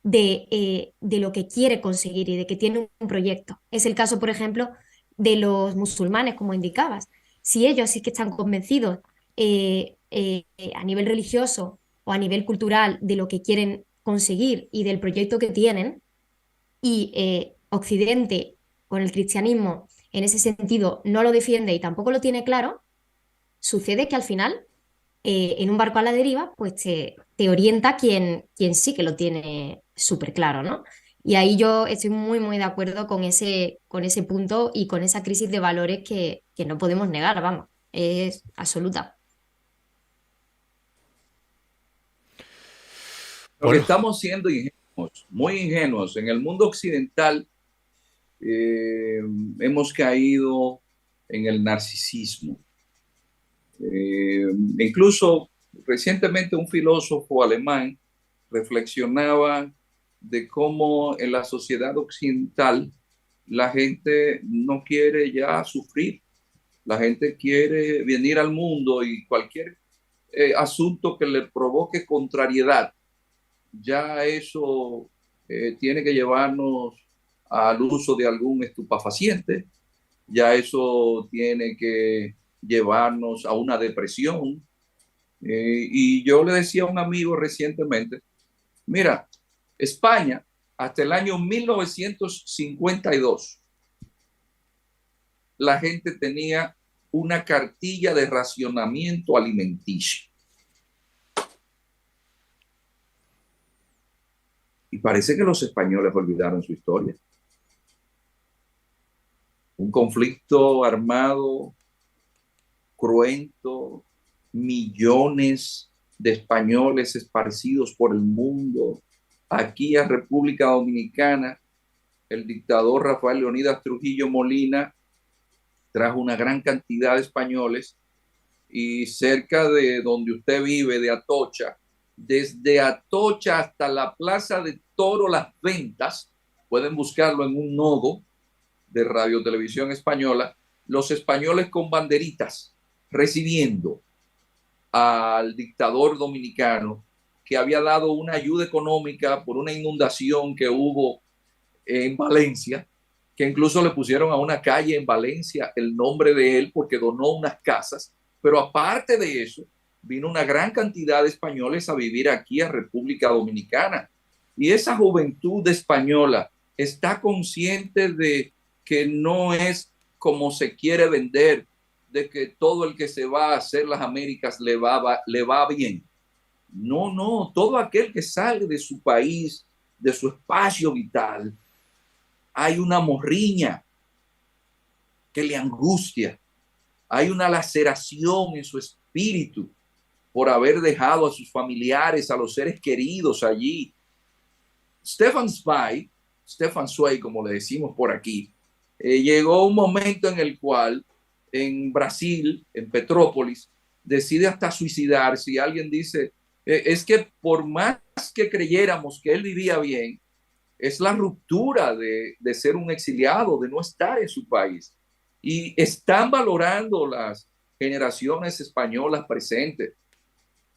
de lo que quiere conseguir y de que tiene un proyecto. Es el caso, por ejemplo, de los musulmanes, como indicabas. Si ellos sí que están convencidos a nivel religioso o a nivel cultural de lo que quieren conseguir y del proyecto que tienen, y Occidente con el cristianismo en ese sentido no lo defiende y tampoco lo tiene claro, sucede que al final en un barco a la deriva pues te orienta quien sí que lo tiene súper claro, ¿no? Y ahí yo estoy muy, muy de acuerdo con ese punto y con esa crisis de valores que no podemos negar, vamos, es absoluta. Lo que Bueno, estamos siendo ingenuos, muy ingenuos. En el mundo occidental hemos caído en el narcisismo. Incluso recientemente un filósofo alemán reflexionaba de cómo en la sociedad occidental la gente no quiere ya sufrir, la gente quiere venir al mundo y cualquier asunto que le provoque contrariedad, ya eso tiene que llevarnos al uso de algún estupefaciente, ya eso tiene que llevarnos a una depresión. Y yo le decía a un amigo recientemente, mira, España hasta el año 1952, la gente tenía una cartilla de racionamiento alimenticio. Y parece que los españoles olvidaron su historia. Un conflicto armado, cruento, millones de españoles esparcidos por el mundo. Aquí a República Dominicana, el dictador Rafael Leonidas Trujillo Molina trajo una gran cantidad de españoles y cerca de donde usted vive, de Atocha, desde Atocha hasta la Plaza de Toro Las Ventas, pueden buscarlo en un nodo de Radio Televisión Española, los españoles con banderitas recibiendo al dictador dominicano que había dado una ayuda económica por una inundación que hubo en Valencia, que incluso le pusieron a una calle en Valencia el nombre de él porque donó unas casas, pero aparte de eso, vino una gran cantidad de españoles a vivir aquí a República Dominicana. Y esa juventud española está consciente de que no es como se quiere vender, de que todo el que se va a hacer las Américas le va bien. No, no, todo aquel que sale de su país, de su espacio vital, hay una morriña que le angustia, hay una laceración en su espíritu por haber dejado a sus familiares, a los seres queridos allí. Stefan Zweig, como le decimos por aquí, llegó un momento en el cual en Brasil, en Petrópolis, decide hasta suicidarse y alguien dice, es que por más que creyéramos que él vivía bien, es la ruptura de ser un exiliado, de no estar en su país. Y están valorando las generaciones españolas presentes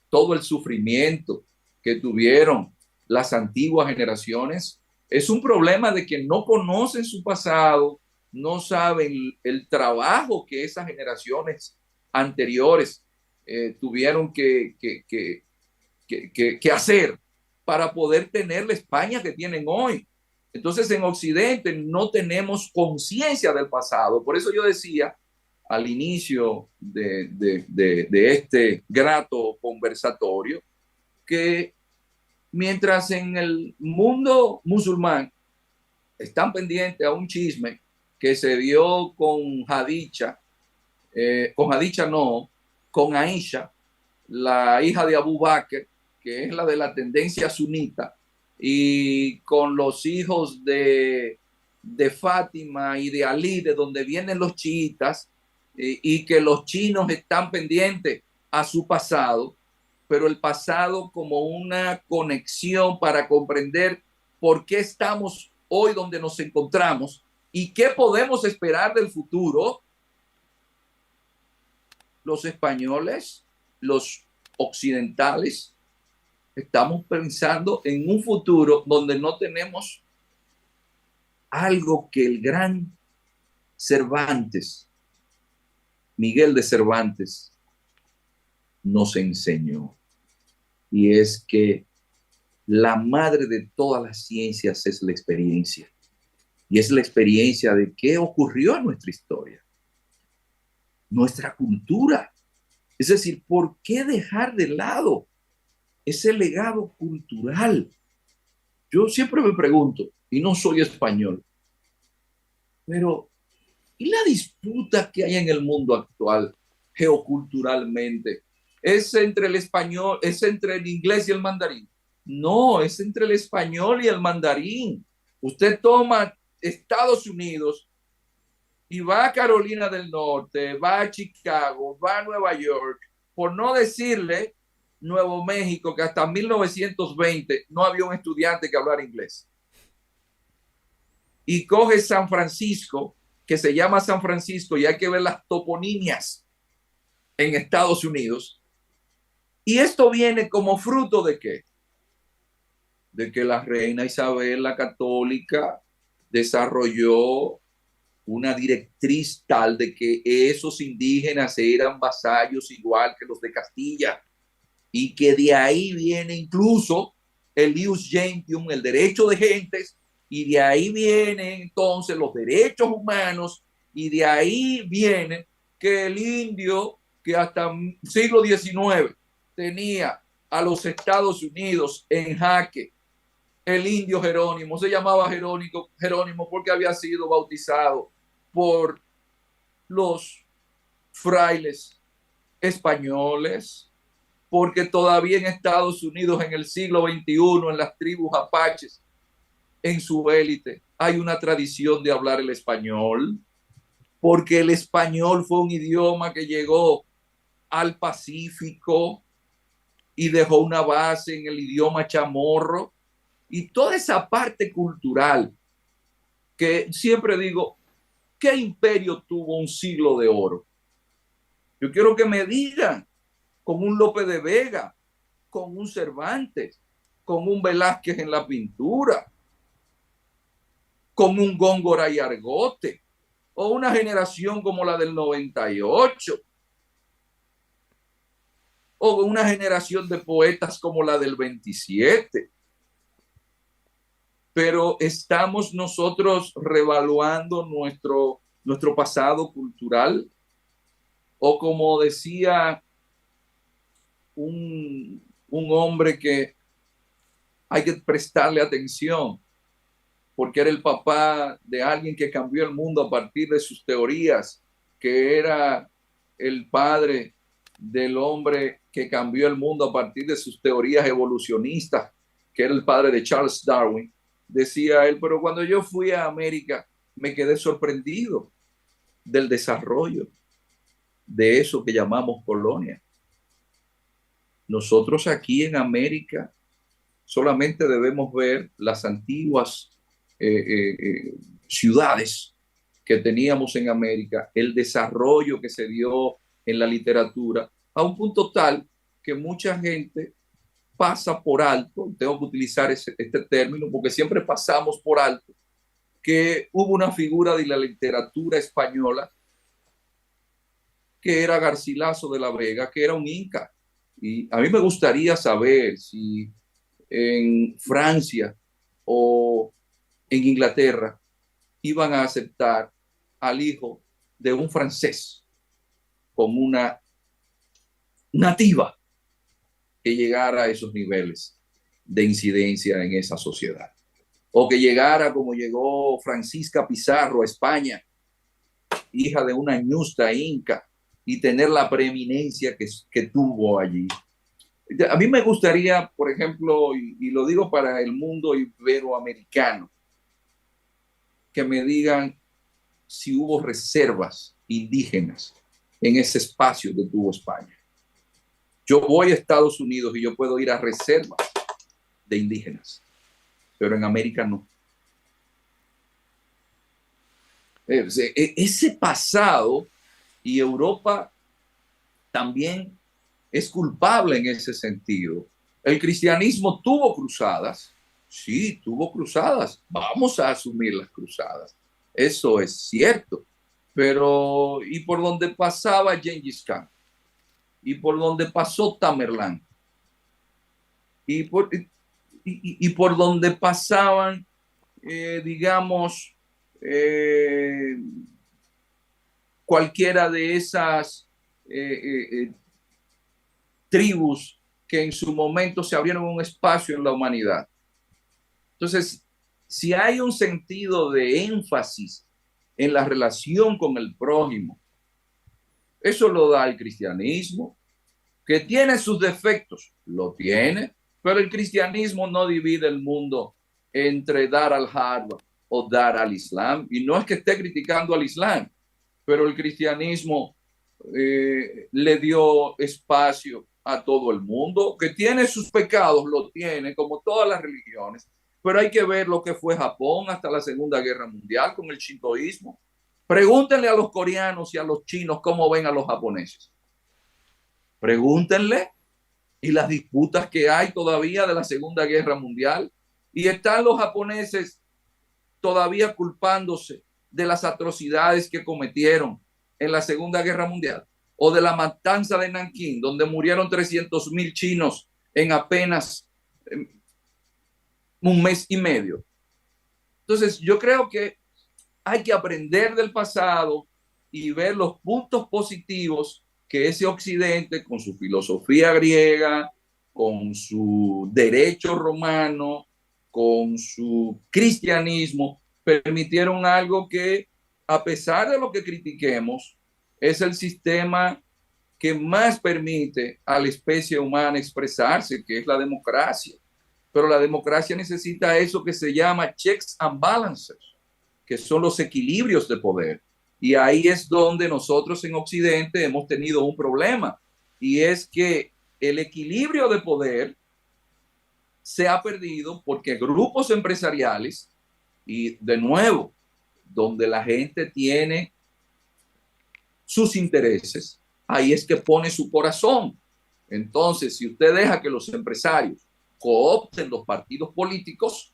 todo el sufrimiento que tuvieron las antiguas generaciones. Es un problema de que no conocen su pasado, no saben el trabajo que esas generaciones anteriores tuvieron que hacer para poder tener la España que tienen hoy. Entonces, en Occidente no tenemos conciencia del pasado. Por eso yo decía al inicio de este grato conversatorio que mientras en el mundo musulmán están pendientes a un chisme que se dio con Hadicha, con Aisha, la hija de Abu Bakr, que es la de la tendencia sunita, y con los hijos de Fátima y de Ali, de donde vienen los chiitas, y que los chinos están pendientes a su pasado, pero el pasado como una conexión para comprender por qué estamos hoy donde nos encontramos y qué podemos esperar del futuro. Los españoles, los occidentales, estamos pensando en un futuro donde no tenemos algo que el gran Cervantes, Miguel de Cervantes, nos enseñó, y es que la madre de todas las ciencias es la experiencia, y es la experiencia de qué ocurrió en nuestra historia, nuestra cultura. Es decir, ¿por qué dejar de lado ese legado cultural? Yo siempre me pregunto, y no soy español, pero ¿y la disputa que hay en el mundo actual geoculturalmente? ¿Es entre el español, es entre el inglés y el mandarín? No, es entre el español y el mandarín. Usted toma Estados Unidos y va a Carolina del Norte, va a Chicago, va a Nueva York, por no decirle Nuevo México, que hasta 1920 no había un estudiante que hablara inglés. Y coge San Francisco, que se llama San Francisco, y hay que ver las toponimias en Estados Unidos. Y esto viene como fruto de ¿qué? De que la reina Isabel la Católica desarrolló una directriz tal de que esos indígenas eran vasallos igual que los de Castilla, y que de ahí viene incluso el ius gentium, el derecho de gentes, y de ahí vienen entonces los derechos humanos, y de ahí viene que el indio, que hasta el siglo XIX tenía a los Estados Unidos en jaque, el indio Jerónimo, se llamaba Jerónimo porque había sido bautizado por los frailes españoles, porque todavía en Estados Unidos en el siglo XXI, en las tribus apaches, en su élite, hay una tradición de hablar el español, porque el español fue un idioma que llegó al Pacífico y dejó una base en el idioma chamorro, y toda esa parte cultural que siempre digo, ¿qué imperio tuvo un siglo de oro? Yo quiero que me digan, con un Lope de Vega, con un Cervantes, con un Velázquez en la pintura, con un Góngora y Argote, o una generación como la del 98, o una generación de poetas como la del 27. Pero estamos nosotros revaluando nuestro pasado cultural, o como decía un hombre que hay que prestarle atención, porque era el papá de alguien que cambió el mundo a partir de sus teorías, que era el padre del hombre que cambió el mundo a partir de sus teorías evolucionistas, que era el padre de Charles Darwin. Decía él, pero cuando yo fui a América me quedé sorprendido del desarrollo de eso que llamamos colonia. Nosotros aquí en América solamente debemos ver las antiguas ciudades que teníamos en América, el desarrollo que se dio en la literatura, a un punto tal que mucha gente pasa por alto, tengo que utilizar este término porque siempre pasamos por alto, que hubo una figura de la literatura española que era Garcilaso de la Vega, que era un inca. Y a mí me gustaría saber si en Francia o en Inglaterra iban a aceptar al hijo de un francés como una nativa que llegara a esos niveles de incidencia en esa sociedad. O que llegara como llegó Francisca Pizarro a España, hija de una ñusta inca, y tener la preeminencia que tuvo allí. A mí me gustaría, por ejemplo, y lo digo para el mundo iberoamericano, que me digan si hubo reservas indígenas en ese espacio que tuvo España. Yo voy a Estados Unidos y yo puedo ir a reservas de indígenas, pero en América no. Ese pasado, y Europa también es culpable en ese sentido. El cristianismo tuvo cruzadas, sí, tuvo cruzadas, vamos a asumir las cruzadas, eso es cierto, pero ¿y por donde pasaba Gengis Khan? ¿Y por donde pasó Tamerlán? ¿Y por donde pasaban, digamos, cualquiera de esas tribus que en su momento se abrieron un espacio en la humanidad? Entonces, si hay un sentido de énfasis en la relación con el prójimo, eso lo da el cristianismo, que tiene sus defectos, lo tiene, pero el cristianismo no divide el mundo entre dar al Harvard o dar al Islam, y no es que esté criticando al Islam, pero el cristianismo le dio espacio a todo el mundo, que tiene sus pecados, lo tiene, como todas las religiones, pero hay que ver lo que fue Japón hasta la Segunda Guerra Mundial con el shintoísmo. Pregúntenle a los coreanos y a los chinos cómo ven a los japoneses. Pregúntenle, y las disputas que hay todavía de la Segunda Guerra Mundial, y están los japoneses todavía culpándose de las atrocidades que cometieron en la Segunda Guerra Mundial, o de la matanza de Nankín, donde murieron 300,000 chinos en apenas un mes y medio. Entonces, yo creo que hay que aprender del pasado y ver los puntos positivos que ese Occidente, con su filosofía griega, con su derecho romano, con su cristianismo, permitieron algo que, a pesar de lo que critiquemos, es el sistema que más permite a la especie humana expresarse, que es la democracia. Pero la democracia necesita eso que se llama checks and balances, que son los equilibrios de poder. Y ahí es donde nosotros en Occidente hemos tenido un problema, y es que el equilibrio de poder se ha perdido porque grupos empresariales, y de nuevo, donde la gente tiene sus intereses, ahí es que pone su corazón. Entonces, si usted deja que los empresarios coopten los partidos políticos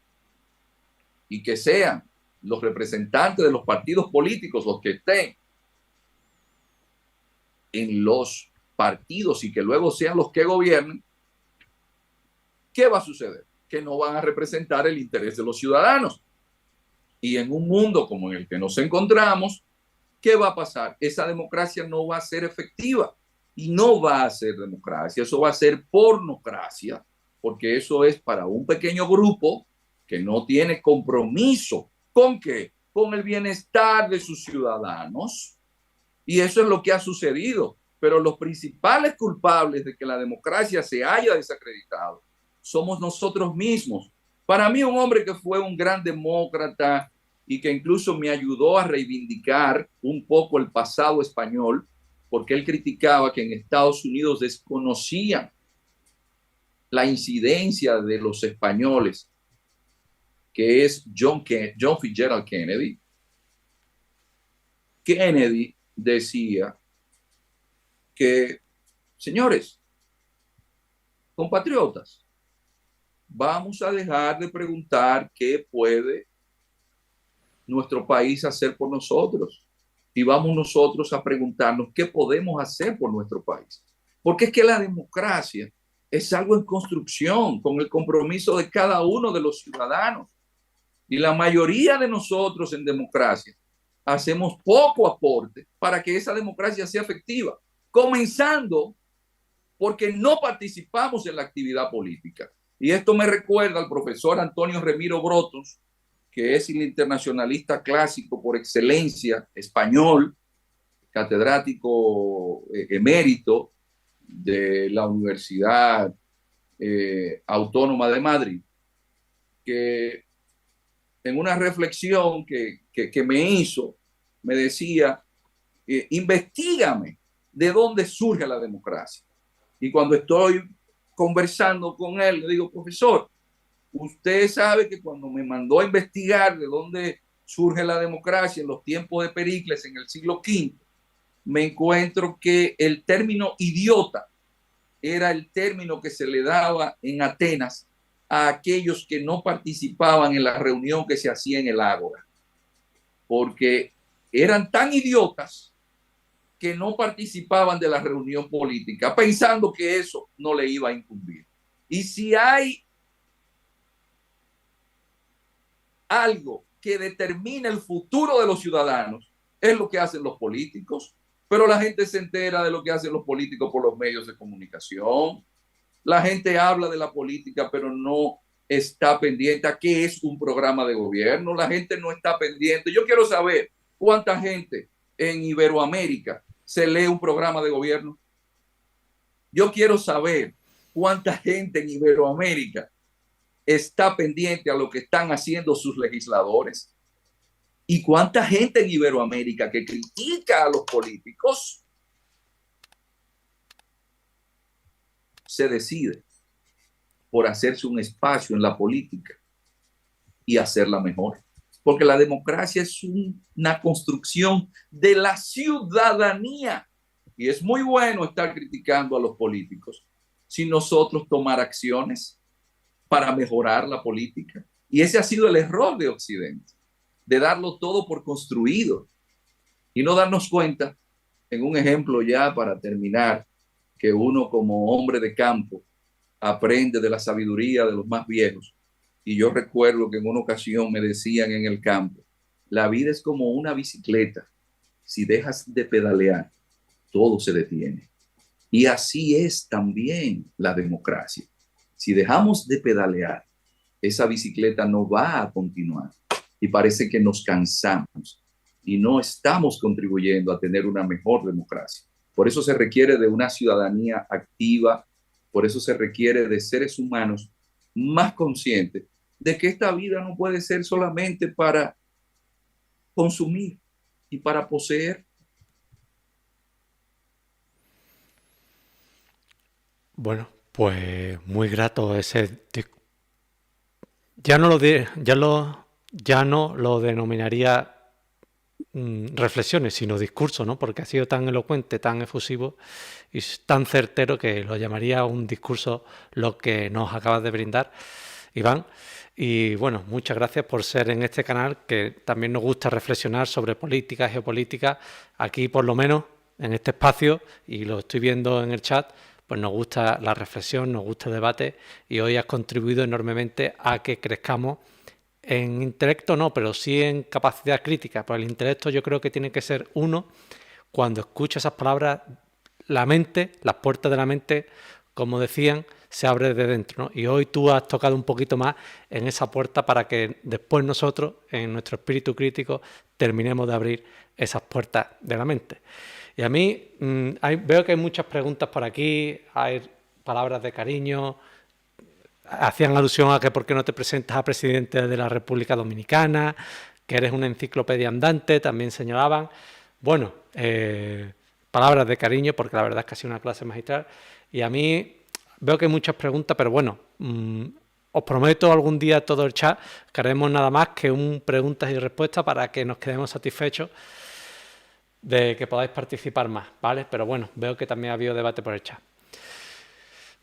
y que sean los representantes de los partidos políticos los que estén en los partidos y que luego sean los que gobiernen, ¿qué va a suceder? Que no van a representar el interés de los ciudadanos. Y en un mundo como en el que nos encontramos, ¿qué va a pasar? Esa democracia no va a ser efectiva y no va a ser democracia, eso va a ser pornocracia, porque eso es para un pequeño grupo que no tiene compromiso. ¿Con qué? Con el bienestar de sus ciudadanos. Y eso es lo que ha sucedido. Pero los principales culpables de que la democracia se haya desacreditado somos nosotros mismos. Para mí, un hombre que fue un gran demócrata y que incluso me ayudó a reivindicar un poco el pasado español, porque él criticaba que en Estados Unidos desconocían la incidencia de los españoles, que es John Fitzgerald Kennedy. Kennedy decía que, señores, compatriotas, vamos a dejar de preguntar qué puede nuestro país hacer por nosotros y vamos nosotros a preguntarnos qué podemos hacer por nuestro país. Porque es que la democracia es algo en construcción con el compromiso de cada uno de los ciudadanos. Y la mayoría de nosotros en democracia hacemos poco aporte para que esa democracia sea efectiva, comenzando porque no participamos en la actividad política. Y esto me recuerda al profesor Antonio Remiro Brotos, que es el internacionalista clásico por excelencia, español, catedrático emérito de la Universidad Autónoma de Madrid, que en una reflexión que me hizo, me decía, investígame de dónde surge la democracia. Y cuando estoy conversando con él, le digo, profesor, usted sabe que cuando me mandó a investigar de dónde surge la democracia en los tiempos de Pericles en el siglo V, me encuentro que el término idiota era el término que se le daba en Atenas a aquellos que no participaban en la reunión que se hacía en el ágora, porque eran tan idiotas que no participaban de la reunión política, pensando que eso no le iba a incumbir. Y si hay algo que determina el futuro de los ciudadanos, es lo que hacen los políticos, pero la gente se entera de lo que hacen los políticos por los medios de comunicación. La gente habla de la política, pero no está pendiente a qué es un programa de gobierno. La gente no está pendiente. Yo quiero saber cuánta gente en Iberoamérica se lee un programa de gobierno. Yo quiero saber cuánta gente en Iberoamérica está pendiente a lo que están haciendo sus legisladores. ¿Y cuánta gente en Iberoamérica que critica a los políticos se decide por hacerse un espacio en la política y hacerla mejor? Porque la democracia es una construcción de la ciudadanía. Y es muy bueno estar criticando a los políticos sin nosotros tomar acciones para mejorar la política. Y ese ha sido el error de Occidente, de darlo todo por construido y no darnos cuenta, en un ejemplo ya para terminar, que uno como hombre de campo aprende de la sabiduría de los más viejos. Y yo recuerdo que en una ocasión me decían en el campo, la vida es como una bicicleta, si dejas de pedalear, todo se detiene. Y así es también la democracia. Si dejamos de pedalear, esa bicicleta no va a continuar. Y parece que nos cansamos y no estamos contribuyendo a tener una mejor democracia. Por eso se requiere de una ciudadanía activa, por eso se requiere de seres humanos más conscientes de que esta vida no puede ser solamente para consumir y para poseer. Bueno, pues muy grato ese. Ya no ya no lo denominaría reflexiones, sino discurso, ¿no? Porque ha sido tan elocuente, tan efusivo y tan certero que lo llamaría un discurso lo que nos acabas de brindar, Iván. Y bueno, muchas gracias por ser en este canal, que también nos gusta reflexionar sobre política, geopolítica. Aquí, por lo menos, en este espacio, y lo estoy viendo en el chat, pues nos gusta la reflexión, nos gusta el debate, y hoy has contribuido enormemente a que crezcamos en intelecto, no, pero sí en capacidad crítica. Pues el intelecto yo creo que tiene que ser uno, cuando escucha esas palabras, la mente, las puertas de la mente, como decían, se abre de dentro, ¿no? Y hoy tú has tocado un poquito más en esa puerta para que después nosotros, en nuestro espíritu crítico, terminemos de abrir esas puertas de la mente. Y a mí veo que hay muchas preguntas por aquí, hay palabras de cariño, hacían alusión a que por qué no te presentas a presidente de la República Dominicana, que eres una enciclopedia andante, también señalaban. Bueno, palabras de cariño, porque la verdad es que ha sido una clase magistral. Y a mí veo que hay muchas preguntas, pero bueno, os prometo algún día todo el chat que haremos nada más que un preguntas y respuestas para que nos quedemos satisfechos de que podáis participar más, ¿vale? Pero bueno, veo que también ha habido debate por el chat.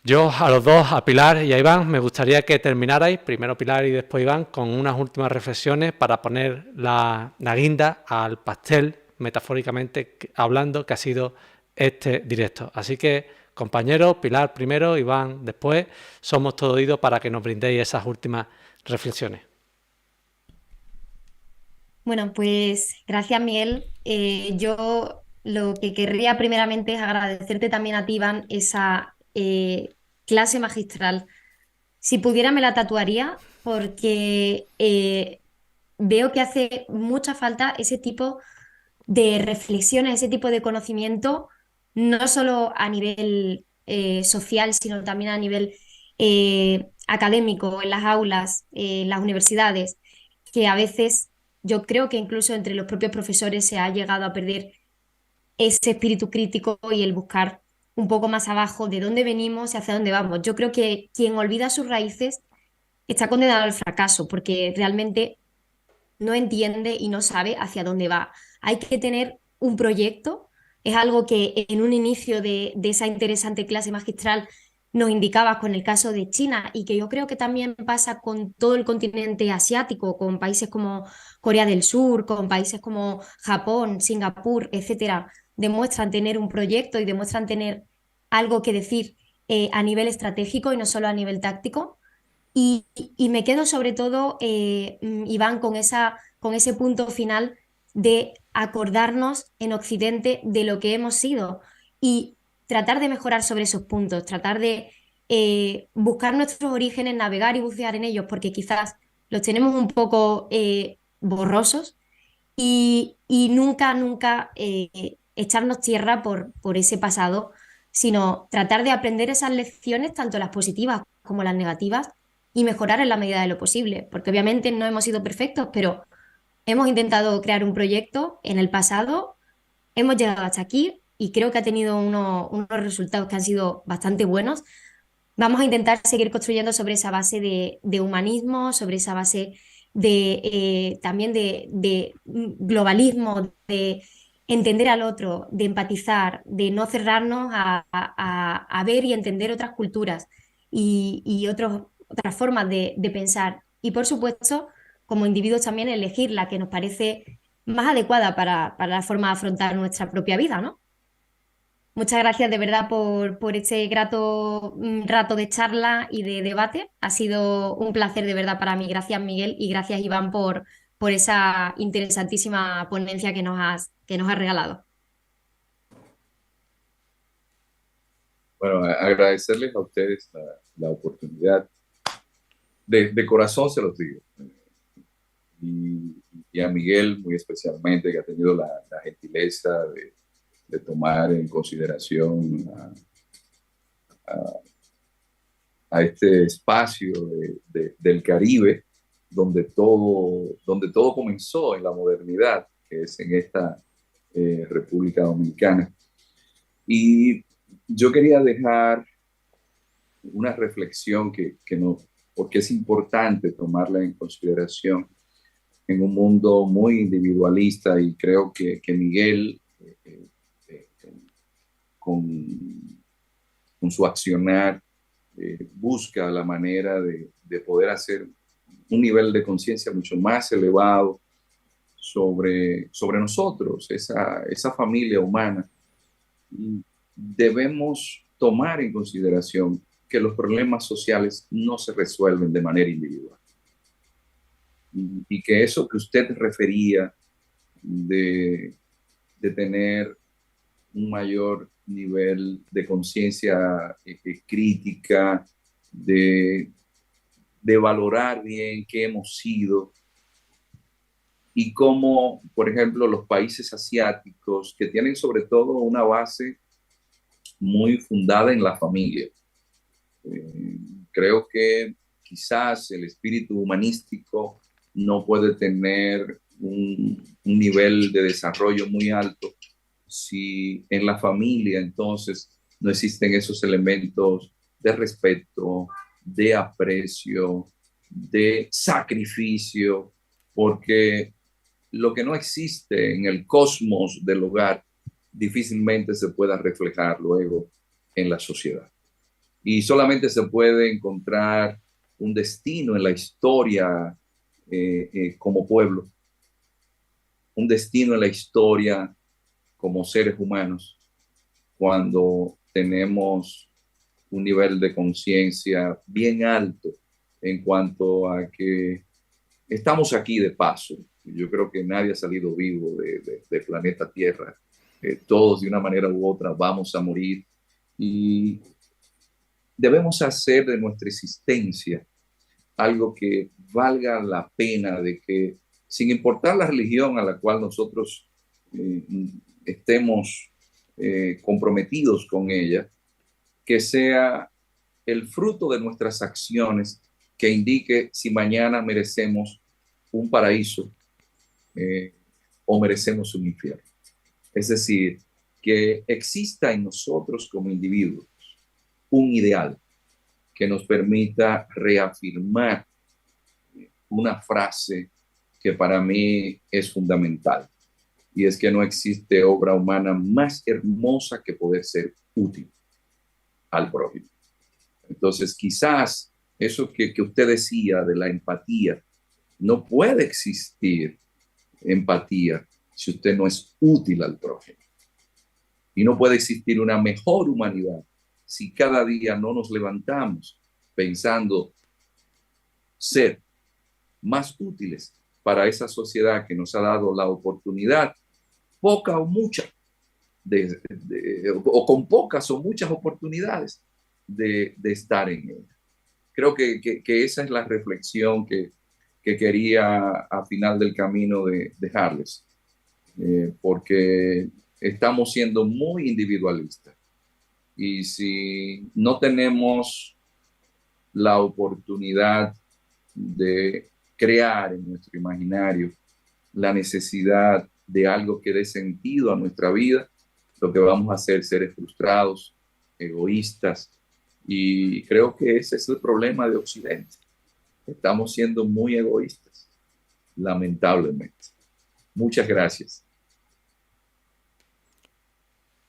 Yo a los dos, a Pilar y a Iván, me gustaría que terminarais, primero Pilar y después Iván, con unas últimas reflexiones para poner la guinda al pastel, metafóricamente hablando, que ha sido este directo. Así que, compañeros, Pilar primero, Iván después, somos todo oídos para que nos brindéis esas últimas reflexiones. Bueno, pues gracias, Miguel. Yo lo que querría primeramente es agradecerte también a ti, Iván, esa clase magistral. Si pudiera me la tatuaría porque veo que hace mucha falta ese tipo de reflexiones, ese tipo de conocimiento, no solo a nivel social, sino también a nivel académico en las aulas, en las universidades, que a veces yo creo que incluso entre los propios profesores se ha llegado a perder ese espíritu crítico y el buscar un poco más abajo de dónde venimos y hacia dónde vamos. Yo creo que quien olvida sus raíces está condenado al fracaso porque realmente no entiende y no sabe hacia dónde va. Hay que tener un proyecto, es algo que en un inicio de esa interesante clase magistral nos indicabas con el caso de China y que yo creo que también pasa con todo el continente asiático, con países como Corea del Sur, con países como Japón, Singapur, etcétera, demuestran tener un proyecto y demuestran tener algo que decir a nivel estratégico y no solo a nivel táctico. Y me quedo sobre todo, Iván, con ese punto final de acordarnos en Occidente de lo que hemos sido y tratar de mejorar sobre esos puntos, tratar de buscar nuestros orígenes, navegar y bucear en ellos, porque quizás los tenemos un poco borrosos y nunca, nunca echarnos tierra por ese pasado, sino tratar de aprender esas lecciones, tanto las positivas como las negativas, y mejorar en la medida de lo posible, porque obviamente no hemos sido perfectos, pero hemos intentado crear un proyecto en el pasado, hemos llegado hasta aquí y creo que ha tenido unos resultados que han sido bastante buenos. Vamos a intentar seguir construyendo sobre esa base de humanismo, sobre esa base también de globalismo, de entender al otro, de empatizar, de no cerrarnos a ver y entender otras culturas y otras formas de pensar. Y por supuesto, como individuos también elegir la que nos parece más adecuada para la forma de afrontar nuestra propia vida, ¿no? Muchas gracias de verdad por este grato rato de charla y de debate. Ha sido un placer de verdad para mí. Gracias, Miguel, y gracias, Iván, por esa interesantísima ponencia que nos has regalado. Bueno, agradecerles a ustedes la oportunidad. De corazón se los digo. Y, y a Miguel muy especialmente, que ha tenido la gentileza de tomar en consideración a este espacio del Caribe, donde todo comenzó en la modernidad, que es en esta República Dominicana. Y yo quería dejar una reflexión que no, porque es importante tomarla en consideración en un mundo muy individualista, y creo que Miguel, eh, con, con su accionar, busca la manera de poder hacer un nivel de conciencia mucho más elevado sobre nosotros, esa familia humana. Y debemos tomar en consideración que los problemas sociales no se resuelven de manera individual. Y que eso que usted refería de, de tener un mayor nivel de conciencia crítica, de, de valorar bien qué hemos sido, y cómo, por ejemplo, los países asiáticos, que tienen sobre todo una base muy fundada en la familia. Creo que quizás el espíritu humanístico no puede tener un nivel de desarrollo muy alto si en la familia entonces no existen esos elementos de respeto, de aprecio, de sacrificio, porque lo que no existe en el cosmos del hogar difícilmente se pueda reflejar luego en la sociedad. Y solamente se puede encontrar un destino en la historia como pueblo, un destino en la historia como seres humanos, cuando tenemos un nivel de conciencia bien alto en cuanto a que estamos aquí de paso. Yo creo que nadie ha salido vivo de planeta Tierra. Todos de una manera u otra vamos a morir, y debemos hacer de nuestra existencia algo que valga la pena, de que sin importar la religión a la cual nosotros eh, estemos comprometidos con ella, que sea el fruto de nuestras acciones que indique si mañana merecemos un paraíso eh, o merecemos un infierno. Es decir, que exista en nosotros como individuos un ideal que nos permita reafirmar una frase que para mí es fundamental, y es que no existe obra humana más hermosa que poder ser útil al prójimo. Entonces, quizás eso que usted decía de la empatía, no puede existir empatía si usted no es útil al prójimo. Y no puede existir una mejor humanidad si cada día no nos levantamos pensando ser más útiles para esa sociedad que nos ha dado la oportunidad, poca o mucha, o con pocas o muchas oportunidades de estar en ella. Creo que esa es la reflexión que quería a final del camino de dejarles, porque estamos siendo muy individualistas. Y si no tenemos la oportunidad de crear en nuestro imaginario la necesidad de algo que dé sentido a nuestra vida, lo que vamos a hacer es seres frustrados, egoístas, y creo que ese es el problema de Occidente. Estamos siendo muy egoístas, lamentablemente. Muchas gracias.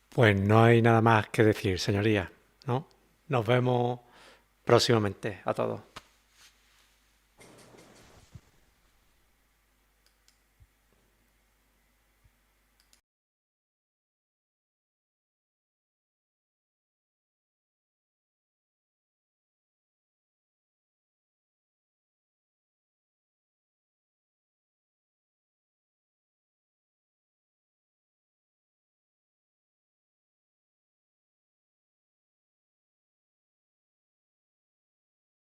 Pues no hay nada más que decir, señoría, ¿no? Nos vemos próximamente a todos.